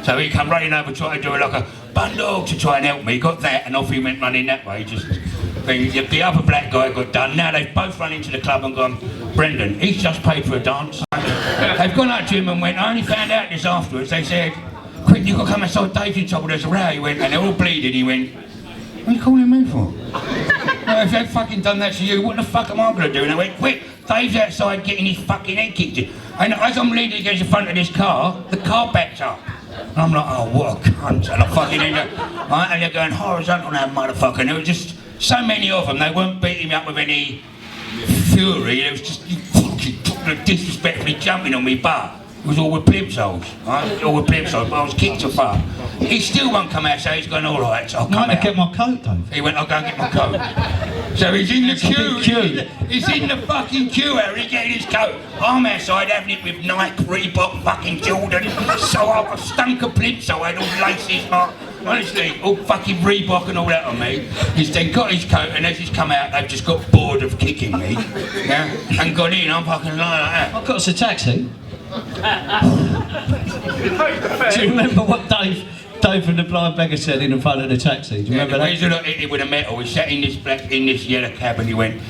So he come running over, trying to do it like a bundle to try and help me. Got that, and off he went running that way. Just the other black guy got done. Now they've both run into the club and gone, Brendan, he's just paid for a dance. They've gone up to him and went, I only found out this afterwards. They said, quick, you got to come outside, Dave's in trouble, there's a row. He went, and they're all bleeding. He went, what are you calling me for? Well, if they've fucking done that to you, what the fuck am I going to do? And I went, quick, Dave's outside getting his fucking head kicked in. And as I'm leaning against the front of this car, the car backed up. And I'm like, oh, what a cunt. And I fucking end up, right, and they're going horizontal now, motherfucker. And there were just so many of them. They weren't beating me up with any fury. It was just fucking disrespectfully jumping on me, but it was all with plimsolls, right? All with plimsolls, but I was kicked to fuck. He still won't come out, so he's going, all right, so I'll come out. Get my coat, Dave. He went, I'll go and get my coat. So he's in the queue. He's in the fucking queue, Harry, getting his coat. I'm outside having it with Nike, Reebok, fucking Jordan. So I've stunk of plimsoll, I had all laces, honestly, all fucking Reebok and all that on me. He's then got his coat, and as he's come out, they've just got bored of kicking me, yeah, and gone in. I'm fucking like that. I've got us a taxi. Do you remember what Dave from the Blind Beggar said in the front of the taxi? Do you remember that? He with a metal. He sat in this yellow cab, and he went,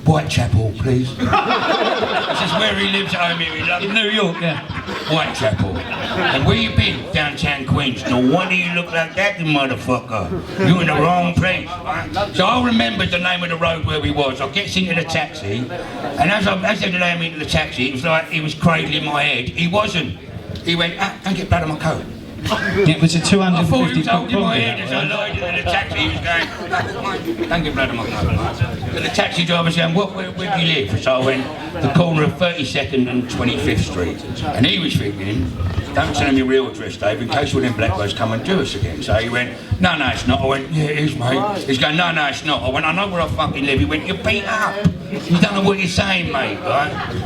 Whitechapel, please. This is where he lives at home here in London. In New York, yeah. Whitechapel. And where you been? Downtown Queens. No wonder you look like that, you motherfucker. You're in the wrong place. Right? So I remembered the name of the road where we was. I gets into the taxi, and as I led him into the taxi, it was like he was cradling my head. He wasn't. He went, don't get blood on my coat. It was a 250 I thought he was holding my head as I lied in the taxi. He was going, don't get blood on my coat. So the taxi driver said, where do you live? So I went, the corner of 32nd and 25th Street. And he was thinking, don't tell him your real address, Dave, in case all them black guys come and do us again. So he went, no, it's not. I went, yeah, it is, mate. He's going, no, it's not. I went, I know where I fucking live. He went, you're beat up. You don't know what you're saying, mate, right?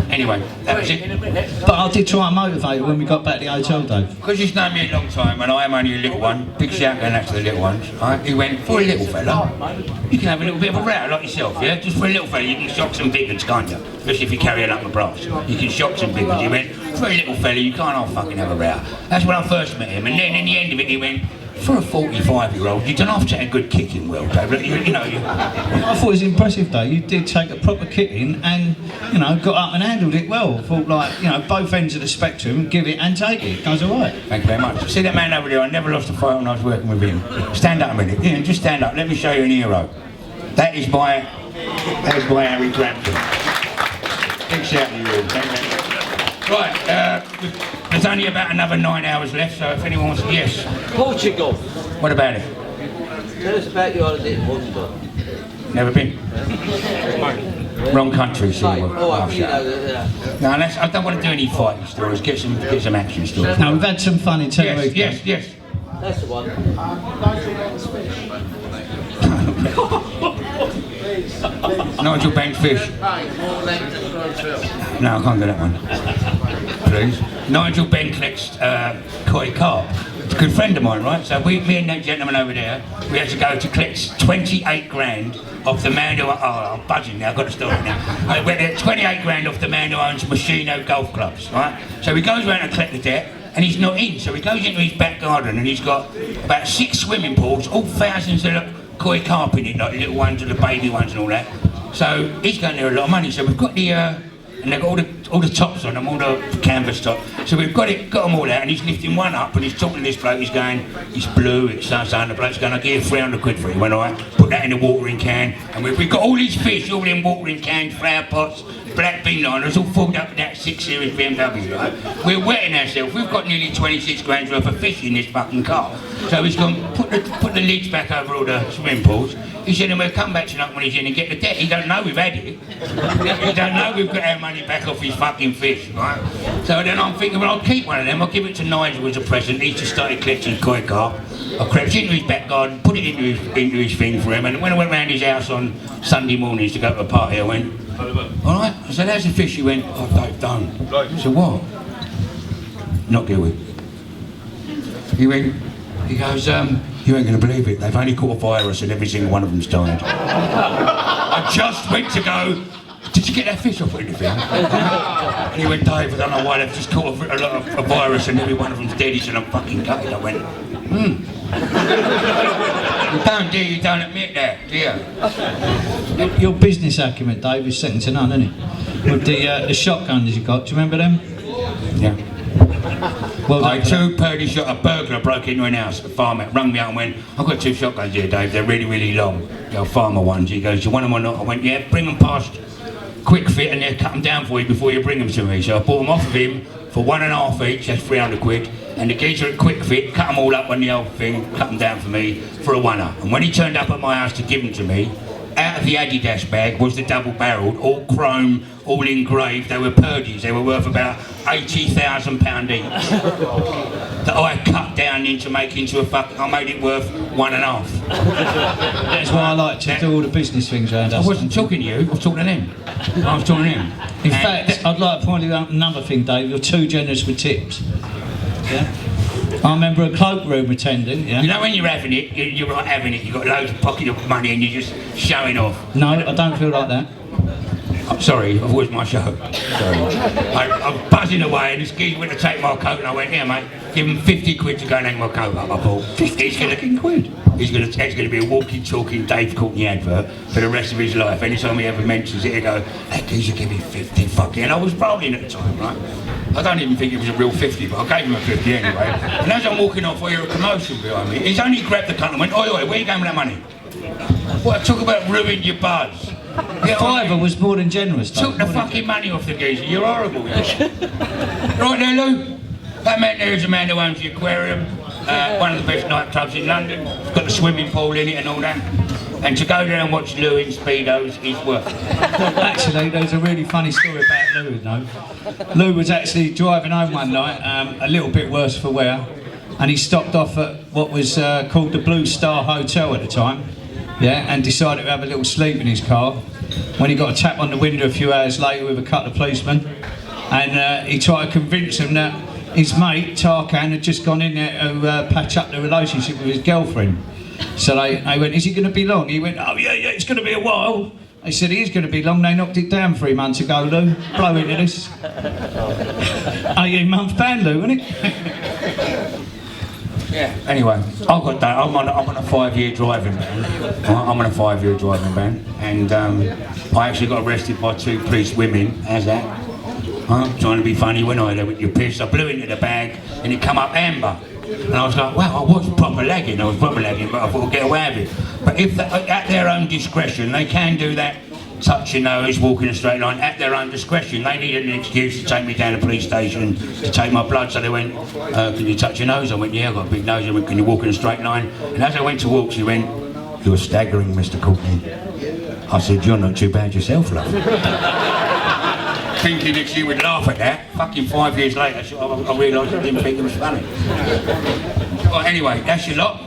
Anyway, that was it. But I did try and motivate you when we got back to the hotel, Dave. Because he's known me a long time and I am only a little one, big shout going out to the little ones, right? He went, for a little fella, you can have a little bit of a row like yourself, yeah? Just for a little fella, you can shock some big ones, can't you? Especially if you carry a lump of brass. You can shock some big ones. He went, for a little fella, you can't all fucking have a row. That's when I first met him, and then in the end of it, he went, for a 45-year-old, you don't have to have a good kicking, well, Dave. You know. I thought it was impressive, though. You did take a proper kicking and, got up and handled it well. I thought, both ends of the spectrum, give it and take it. It goes all right. Thank you very much. See that man over there? I never lost a fight when I was working with him. Stand up a minute. Ian, just stand up. Let me show you an hero. That is my Harry Crampton. Big shout to you, Ian. Thank you. Right, there's only about another 9 hours left, so if anyone wants to... Yes. Portugal. What about it? Tell us about your holiday in Portugal. Never been. Wrong country, so Oh, I think you know that. no, I don't want to do any fighting stories. Get some action stories. Now, we've had some fun in 2 weeks. Yes. That's the one. Nigel Banks fish. No, I can't do that one. Please. Nigel Ben collects koi carp. It's a good friend of mine, right? So me and that gentleman over there, we had to go to collect 28 grand off the man who... Oh, I'm buzzing now, I've got to stop it now. We went 28 grand off the man who owns Machino golf clubs, right? So he goes around and collect the debt, and he's not in. So he goes into his back garden, and he's got about 6 swimming pools, all thousands of koi carp in it, like the little ones and the baby ones and all that. So he's going there a lot of money. So we've got the... and they've got all the tops on them, all the canvas top. So we've got them all out, and he's lifting one up, and he's talking to this bloke, he's going, it's blue, it's so, and the bloke's going, I'll give you 300 quid for it. He went, all right, put that in the watering can, and we've got all these fish, all in watering cans, flower pots, black bean liners, all filled up with that 6 Series BMW, right? We're wetting ourselves, we've got nearly 26 grand worth of fish in this fucking car. So he's gone, put the lids back over all the swimming pools. He said, and we'll come back tonight when he's in and get the debt. He don't know we've had it. He don't know we've got our money back off his fucking fish, right? So then I'm thinking, well, I'll keep one of them. I'll give it to Nigel as a present. He just started collecting koi carp. I crept into his back garden, put it into his thing for him, and when I went round his house on Sunday mornings to go to a party, I went, all right. I said, how's the fish? He went, oh, Dave, don't. I said, what? Not guilty. He goes, you ain't going to believe it, they've only caught a virus and every single one of them's died. I just went to go, did you get that fish off or anything? And he went, Dave, I don't know why, they've just caught a virus and every one of them's dead. He said, I'm fucking gutted. I went, You don't admit that, do you? Your business acumen, Dave, is second to none, isn't it? With the shotguns you got, do you remember them? Yeah. Well, I two Purdy shot a burglar broke into an house. A farmer rung me out and went, I've got 2 shotguns here, Dave. They're really, really long. They're farmer ones. He goes, you want them or not? I went, yeah, bring them past Quick Fit and they'll cut them down for you before you bring them to me. So I bought them off of him for 1.5 each. That's 300 quid. And the geezer at Quick Fit cut them all up on the old thing, cut them down for me for a £1. And when he turned up at my house to give them to me, out of the Adidas bag was the double-barrelled, all chrome, all engraved. They were Purdy's. They were worth about £80,000 each. That I cut down into make into a fuck. I made it worth 1.5. That's why I like to do all the business things around us. I wasn't talking to you. I was talking to them. I was talking to him. In fact, I'd like to point out another thing, Dave. You're too generous with tips. Yeah. I remember a cloakroom attendant, yeah? You know when you're having it, you're not having it, you've got loads of pocket of money and you're just showing off. No, I don't feel like that. I'm sorry, I've always my show. Sorry. I'm buzzing away and this geezer went to take my coat and I went, yeah mate, give him 50 quid to go and hang my coat up. I thought, 50 quid? It's going to be a walking, talking Dave Courtney advert for the rest of his life. Anytime he ever mentions it, he'll go, that geezer give me 50 fucking. And I was rolling at the time, right? I don't even think it was a real 50, but I gave him a 50 anyway. And as I'm walking off, I hear a commotion behind me. He's only grabbed the cunt and went, oi, where are you going with that money? What, talk about ruining your buzz. Yeah, Fiver was more than generous, though. Took the fucking money off the geezer, you're horrible. Yeah? Right there, Lou? That man there is a man who owns the aquarium, one of the best nightclubs in London. It's got the swimming pool in it and all that. And to go there and watch Lou in Speedos is worth it. Actually, there's a really funny story about Lou, though. Lou was actually driving home one night, a little bit worse for wear, and he stopped off at what was called the Blue Star Hotel at the time, yeah, and decided to have a little sleep in his car. When he got a tap on the window a few hours later with a couple of policemen, and he tried to convince them that his mate, Tarkan, had just gone in there to patch up the relationship with his girlfriend. So they went, is it going to be long? He went, oh yeah, it's going to be a while. They said, it is going to be long. They knocked it down 3 months ago, Lou. Blow into this. 18-month ban, Lou, isn't it? Yeah, anyway, I've got that. I'm on a 5-year driving ban. I'm on a 5-year driving ban. And I actually got arrested by 2 police women. How's that? Trying to be funny when I went, you pissed. I blew into the bag and it come up amber. And I was like, wow, I was proper lagging, but I thought I'd get away with it. But if at their own discretion, they can do that, touch your nose, walk in a straight line, at their own discretion. They needed an excuse to take me down to the police station to take my blood, so they went, can you touch your nose? I went, yeah, I've got a big nose. I went, can you walk in a straight line? And as I went to walk, she went, you're staggering, Mr. Courtney. I said, you're not too bad yourself, love. Thinking that she would laugh at that. Fucking 5 years later, I realised I didn't think it was funny. Well, anyway, that's your lot.